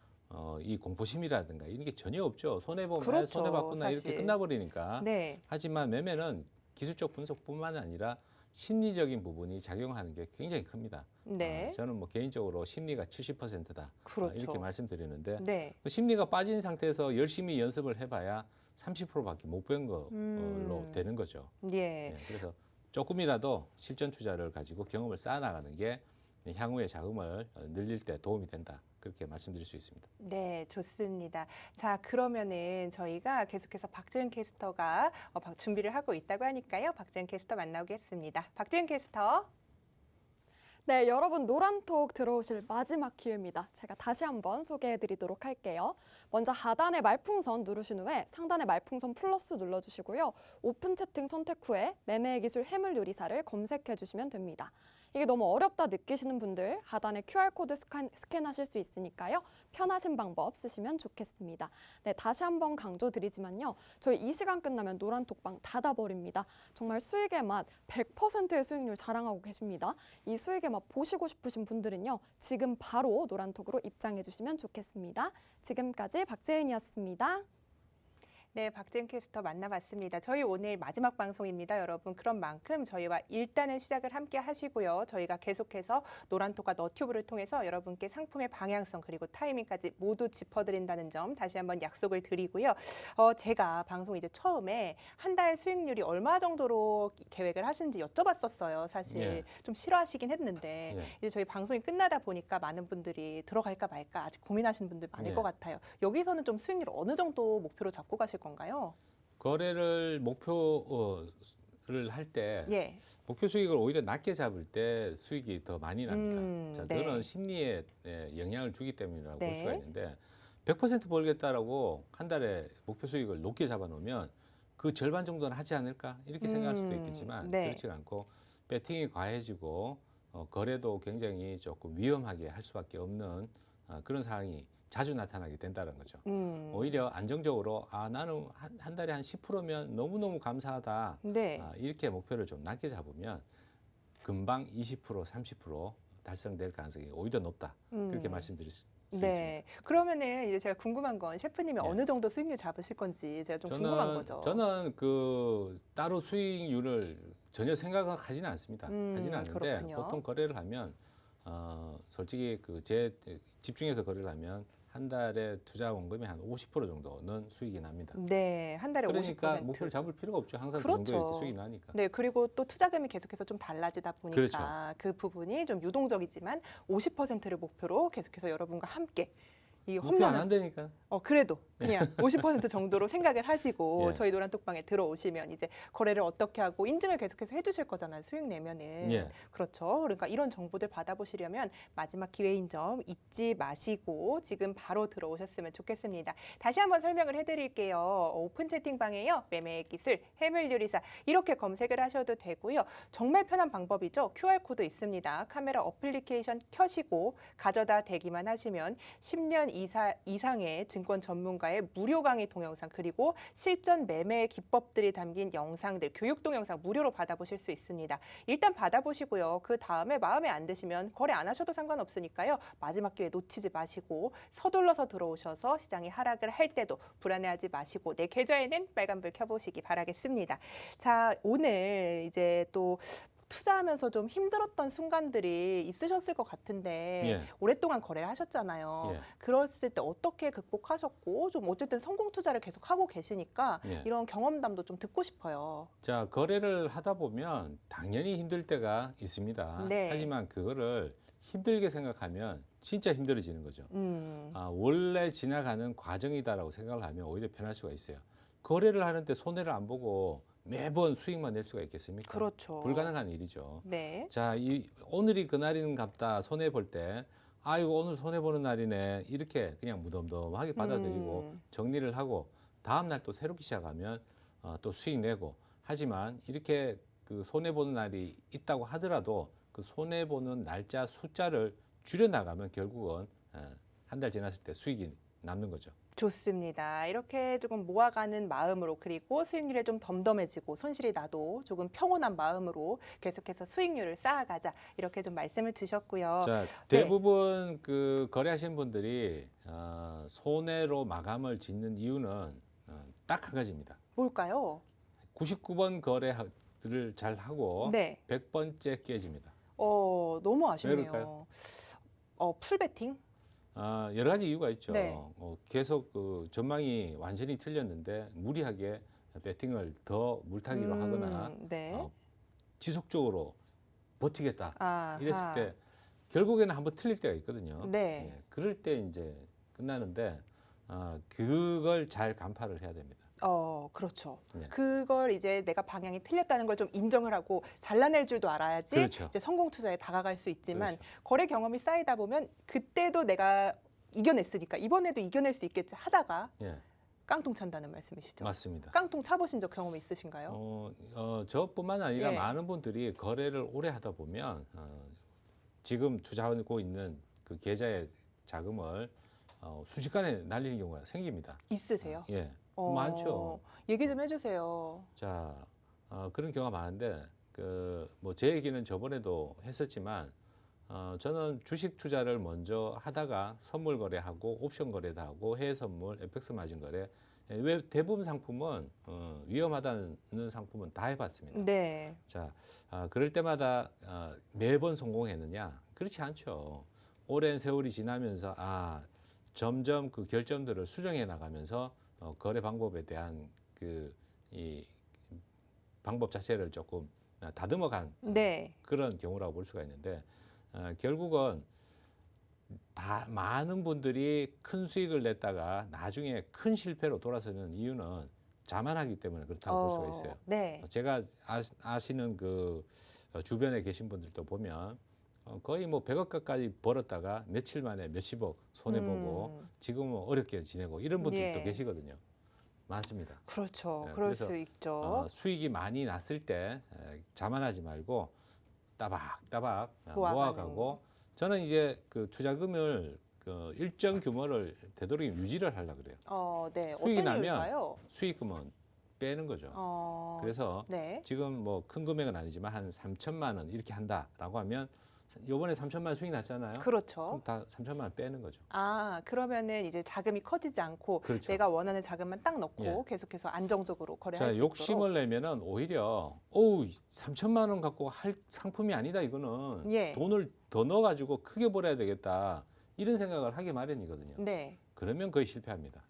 이 공포심이라든가 이런 게 전혀 없죠. 손해 보면 그렇죠, 손해 봤구나 이렇게 사실. 끝나버리니까. 네. 하지만 매매는 기술적 분석뿐만 아니라 심리적인 부분이 작용하는 게 굉장히 큽니다. 네. 저는 뭐 개인적으로 심리가 70%다 그렇죠. 이렇게 말씀드리는데 네. 그 심리가 빠진 상태에서 열심히 연습을 해봐야 30%밖에 못 뺀 걸로 되는 거죠. 예. 그래서 조금이라도 실전 투자를 가지고 경험을 쌓아나가는 게 향후에 자금을 늘릴 때 도움이 된다. 그렇게 말씀드릴 수 있습니다. 네, 좋습니다. 자, 그러면은 저희가 계속해서 박지은 캐스터가 준비를 하고 있다고 하니까요. 박지은 캐스터 만나보겠습니다. 박지은 캐스터. 네, 여러분 노란톡 들어오실 마지막 기회입니다. 제가 다시 한번 소개해드리도록 할게요. 먼저 하단의 말풍선 누르신 후에 상단의 말풍선 플러스 눌러주시고요. 오픈 채팅 선택 후에 매매의 기술 해물 요리사를 검색해 주시면 됩니다. 이게 너무 어렵다 느끼시는 분들 하단에 QR코드 스캔하실 수 있으니까요. 편하신 방법 쓰시면 좋겠습니다. 네, 다시 한번 강조드리지만요. 저희 이 시간 끝나면 노란톡방 닫아버립니다. 정말 수익의 맛 100%의 수익률 자랑하고 계십니다. 이 수익의 맛 보시고 싶으신 분들은요. 지금 바로 노란톡으로 입장해 주시면 좋겠습니다. 지금까지 박재은이었습니다. 네, 박재은 캐스터 만나봤습니다. 저희 오늘 마지막 방송입니다, 여러분. 그런 만큼 저희와 일단은 시작을 함께 하시고요. 저희가 계속해서 노란톡과 너튜브를 통해서 여러분께 상품의 방향성 그리고 타이밍까지 모두 짚어드린다는 점 다시 한번 약속을 드리고요. 제가 방송 이제 처음에 한 달 수익률이 얼마 정도로 계획을 하시는지 여쭤봤었어요. 사실 예. 좀 싫어하시긴 했는데 예. 이제 저희 방송이 끝나다 보니까 많은 분들이 들어갈까 말까 아직 고민하시는 분들 많을 예. 것 같아요. 여기서는 좀 수익률 어느 정도 목표로 잡고 가실 건가요? 거래를 목표를 할 때 예. 목표 수익을 오히려 낮게 잡을 때 수익이 더 많이 납니다. 자, 네. 그거는 심리에 영향을 주기 때문이라고 볼 네. 수가 있는데 100% 벌겠다라고 한 달에 목표 수익을 높게 잡아놓으면 그 절반 정도는 하지 않을까 이렇게 생각할 수도 있겠지만 네. 그렇지 않고 배팅이 과해지고 거래도 굉장히 조금 위험하게 할 수밖에 없는 그런 상황이 자주 나타나게 된다는 거죠. 오히려 안정적으로 나는 한 달에 한 10%면 너무너무 감사하다. 네. 이렇게 목표를 좀 낮게 잡으면 금방 20%, 30% 달성될 가능성이 오히려 높다. 그렇게 말씀드릴 수 있습니다. 네. 그러면은 이제 제가 궁금한 건 셰프님이 예. 어느 정도 수익률 잡으실 건지 제가 좀 궁금한 거죠. 저는 그 따로 수익률을 전혀 생각하지는 않습니다. 하지는 않는데 그렇군요. 보통 거래를 하면 솔직히 그 제 집중해서 거래를 하면 한 달에 투자 원금이 한 50% 정도는 수익이 납니다. 네. 한 달에 그러니까 50%. 목표를 잡을 필요가 없죠. 항상 그 그렇죠. 정도 이렇게 수익이 나니까. 네, 그리고 또 투자금이 계속해서 좀 달라지다 보니까 그렇죠. 그 부분이 좀 유동적이지만 50%를 목표로 계속해서 여러분과 함께 이 목표 안 험난한 한다니까. 그래도 그냥 50% 정도로 생각을 하시고 예. 저희 노란톡방에 들어오시면 이제 거래를 어떻게 하고 인증을 계속해서 해주실 거잖아요. 수익 내면은. 예. 그렇죠. 그러니까 이런 정보들 받아보시려면 마지막 기회인 점 잊지 마시고 지금 바로 들어오셨으면 좋겠습니다. 다시 한번 설명을 해드릴게요. 오픈 채팅방에요. 매매의 기술, 해물 요리사 이렇게 검색을 하셔도 되고요. 정말 편한 방법이죠. QR코드 있습니다. 카메라 어플리케이션 켜시고 가져다 대기만 하시면 10년 이상의 증권 전문가의 무료 강의 동영상 그리고 실전 매매 기법들이 담긴 영상들, 교육 동영상 무료로 받아보실 수 있습니다. 일단 받아보시고요. 그 다음에 마음에 안 드시면 거래 안 하셔도 상관없으니까요. 마지막 기회 놓치지 마시고 서둘러서 들어오셔서 시장이 하락을 할 때도 불안해하지 마시고 내 계좌에는 빨간불 켜보시기 바라겠습니다. 자, 오늘 이제 또 투자하면서 좀 힘들었던 순간들이 있으셨을 것 같은데 예. 오랫동안 거래를 하셨잖아요. 예. 그랬을 때 어떻게 극복하셨고 좀 어쨌든 성공 투자를 계속 하고 계시니까 예. 이런 경험담도 좀 듣고 싶어요. 자, 거래를 하다 보면 당연히 힘들 때가 있습니다. 네. 하지만 그거를 힘들게 생각하면 진짜 힘들어지는 거죠. 음. 원래 지나가는 과정이다라고 생각을 하면 오히려 편할 수가 있어요. 거래를 하는데 손해를 안 보고 매번 수익만 낼 수가 있겠습니까? 그렇죠. 불가능한 일이죠. 네. 자, 오늘이 그날인 갑다 손해 볼 때, 아이고 오늘 손해 보는 날이네 이렇게 그냥 무덤덤하게 받아들이고 정리를 하고 다음 날 또 새롭게 시작하면 또 수익 내고 하지만 이렇게 그 손해 보는 날이 있다고 하더라도 그 손해 보는 날짜 숫자를 줄여 나가면 결국은 한 달 지났을 때 수익이 남는 거죠. 좋습니다. 이렇게 조금 모아가는 마음으로 그리고 수익률에 좀 덤덤해지고 손실이 나도 조금 평온한 마음으로 계속해서 수익률을 쌓아가자 이렇게 좀 말씀을 주셨고요. 자, 대부분 그 거래하시는 분들이 손해로 마감을 짓는 이유는 딱 한 가지입니다. 뭘까요? 99번 거래를 잘 하고 네. 100번째 깨집니다. 너무 아쉽네요. 그럴까요? 풀베팅? 여러 가지 이유가 있죠. 네. 계속 그 전망이 완전히 틀렸는데 무리하게 배팅을 더 물타기로 하거나 네. 지속적으로 버티겠다 아하. 이랬을 때 결국에는 한번 틀릴 때가 있거든요. 네. 그럴 때 이제 끝나는데 그걸 잘 간파를 해야 됩니다. 그렇죠. 네. 그걸 이제 내가 방향이 틀렸다는 걸 좀 인정을 하고 잘라낼 줄도 알아야지 그렇죠. 이제 성공 투자에 다가갈 수 있지만 그렇죠. 거래 경험이 쌓이다 보면 그때도 내가 이겨냈으니까 이번에도 이겨낼 수 있겠지 하다가 예, 깡통 찬다는 말씀이시죠? 맞습니다. 깡통 차보신 적 경험이 있으신가요? 저뿐만 아니라 예. 많은 분들이 거래를 오래 하다 보면 지금 투자하고 있는 그 계좌의 자금을 순식간에 날리는 경우가 생깁니다. 있으세요? 예, 많죠. 얘기 좀 해주세요. 자, 그런 경우가 많은데 뭐 제 얘기는 저번에도 했었지만 저는 주식 투자를 먼저 하다가 선물 거래하고 옵션 거래도 하고 해외 선물, FX 마진 거래, 왜 대부분 상품은 위험하다는 상품은 다 해봤습니다. 네. 자, 그럴 때마다 매번 성공했느냐? 그렇지 않죠. 오랜 세월이 지나면서 점점 그 결점들을 수정해 나가면서 거래 방법에 대한 이 방법 자체를 조금 다듬어간 네. 그런 경우라고 볼 수가 있는데 결국은 많은 분들이 큰 수익을 냈다가 나중에 큰 실패로 돌아서는 이유는 자만하기 때문에 그렇다고 볼 수가 있어요. 네. 제가 아시는 그 주변에 계신 분들도 보면 거의 뭐 100억 가까이 벌었다가 며칠 만에 몇십억 손해보고 지금은 어렵게 지내고 이런 분들도 예. 계시거든요. 많습니다. 그렇죠. 네, 그럴 그래서, 수 있죠. 수익이 많이 났을 때 자만하지 말고 따박따박 모아가는. 모아가고 저는 이제 그 투자금을 그 일정 규모를 되도록 유지를 하려고 그래요. 네. 수익이 어떤 나면 이유일까요? 수익금은 빼는 거죠. 그래서 네. 지금 뭐 큰 금액은 아니지만 한 3천만 원 이렇게 한다라고 하면 요번에 3천만 원 수익 났잖아요. 그렇죠. 그럼 다 3천만 원 빼는 거죠. 그러면은 이제 자금이 커지지 않고 그렇죠. 내가 원하는 자금만 딱 넣고 예. 계속해서 안정적으로 거래할 자, 수 있도록. 욕심을 내면은 오히려 3천만 원 갖고 할 상품이 아니다 이거는 예. 돈을 더 넣어가지고 크게 벌어야 되겠다 이런 생각을 하기 마련이거든요. 네. 그러면 거의 실패합니다.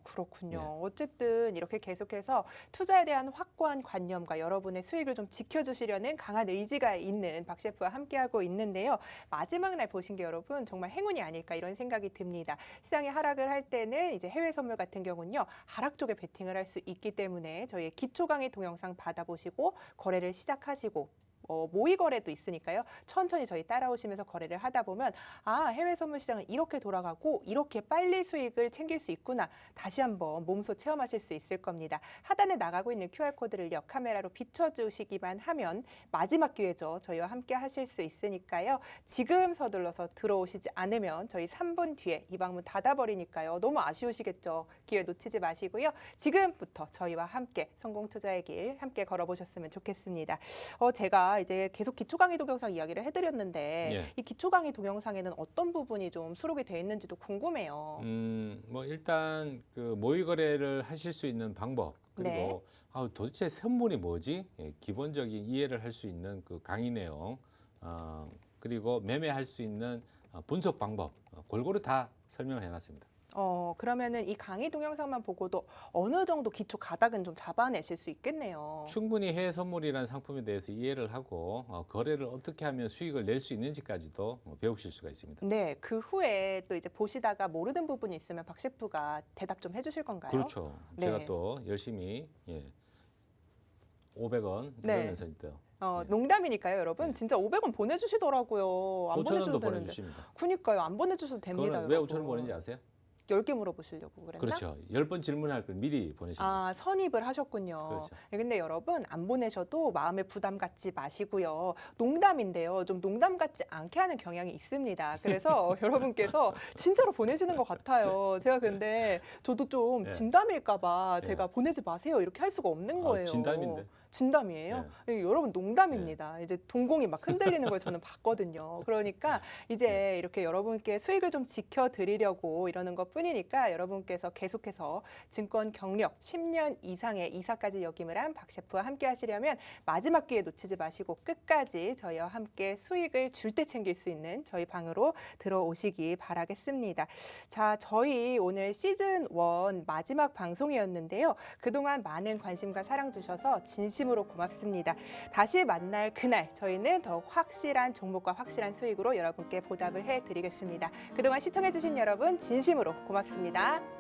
그렇군요. 네. 어쨌든 이렇게 계속해서 투자에 대한 확고한 관념과 여러분의 수익을 좀 지켜주시려는 강한 의지가 있는 박 셰프와 함께하고 있는데요. 마지막 날 보신 게 여러분 정말 행운이 아닐까 이런 생각이 듭니다. 시장이 하락을 할 때는 이제 해외 선물 같은 경우는요. 하락 쪽에 베팅을 할 수 있기 때문에 저희의 기초 강의 동영상 받아보시고 거래를 시작하시고 모의 거래도 있으니까요. 천천히 저희 따라오시면서 거래를 하다 보면 해외 선물 시장은 이렇게 돌아가고 이렇게 빨리 수익을 챙길 수 있구나. 다시 한번 몸소 체험하실 수 있을 겁니다. 하단에 나가고 있는 QR코드를요. 카메라로 비춰주시기만 하면 마지막 기회죠. 저희와 함께 하실 수 있으니까요. 지금 서둘러서 들어오시지 않으면 저희 3분 뒤에 이 방문 닫아버리니까요. 너무 아쉬우시겠죠. 기회 놓치지 마시고요. 지금부터 저희와 함께 성공 투자의 길 함께 걸어보셨으면 좋겠습니다. 제가 이제 계속 기초 강의 동영상 이야기를 해드렸는데 예. 이 기초 강의 동영상에는 어떤 부분이 좀 수록이 돼 있는지도 궁금해요. 뭐 일단 그 모의 거래를 하실 수 있는 방법 그리고 도대체 선물이 뭐지? 기본적인 이해를 할 수 있는 그 강의 내용 그리고 매매할 수 있는 분석 방법 골고루 다 설명을 해놨습니다. 그러면은 이 강의 동영상만 보고도 어느 정도 기초 가닥은 좀 잡아내실 수 있겠네요. 충분히 해외 선물이라는 상품에 대해서 이해를 하고 거래를 어떻게 하면 수익을 낼 수 있는지까지도 배우실 수가 있습니다. 네, 그 후에 또 이제 보시다가 모르는 부분이 있으면 박 셰프가 대답 좀 해주실 건가요? 그렇죠. 네. 제가 또 열심히 500원 네. 이러면서 또 농담이니까요, 여러분. 네. 진짜 500원 보내주시더라고요. 안 5천 보내주셔도 원도 되는데. 보내주십니다. 그니까요, 안 보내주셔도 됩니다. 그거는 왜 여러분. 5천 원 보내는지 아세요? 10개 물어보시려고 그랬나? 그렇죠. 10번 질문할 걸 미리 보내십니다. 선입을 하셨군요. 그렇죠. 근데 여러분 안 보내셔도 마음에 부담 갖지 마시고요. 농담인데요. 좀 농담 같지 않게 하는 경향이 있습니다. 그래서 여러분께서 진짜로 보내시는 것 같아요. 제가 근데 저도 좀 예. 진담일까 봐 예. 제가 보내지 마세요. 이렇게 할 수가 없는 거예요. 진담인데. 진담이에요? 여러분 농담입니다. 이제 동공이 막 흔들리는 걸 저는 봤거든요. 그러니까 이제 이렇게 여러분께 수익을 좀 지켜드리려고 이러는 것 뿐이니까 여러분께서 계속해서 증권 경력 10년 이상의 이사까지 역임을 한 박 셰프와 함께 하시려면 마지막 기회 놓치지 마시고 끝까지 저희와 함께 수익을 줄 때 챙길 수 있는 저희 방으로 들어오시기 바라겠습니다. 자, 저희 오늘 시즌 1 마지막 방송이었는데요. 그동안 많은 관심과 사랑 주셔서 진심으로 고맙습니다. 다시 만날 그날 저희는 더욱 확실한 종목과 확실한 수익으로 여러분께 보답을 해드리겠습니다. 그동안 시청해주신 여러분 진심으로 고맙습니다.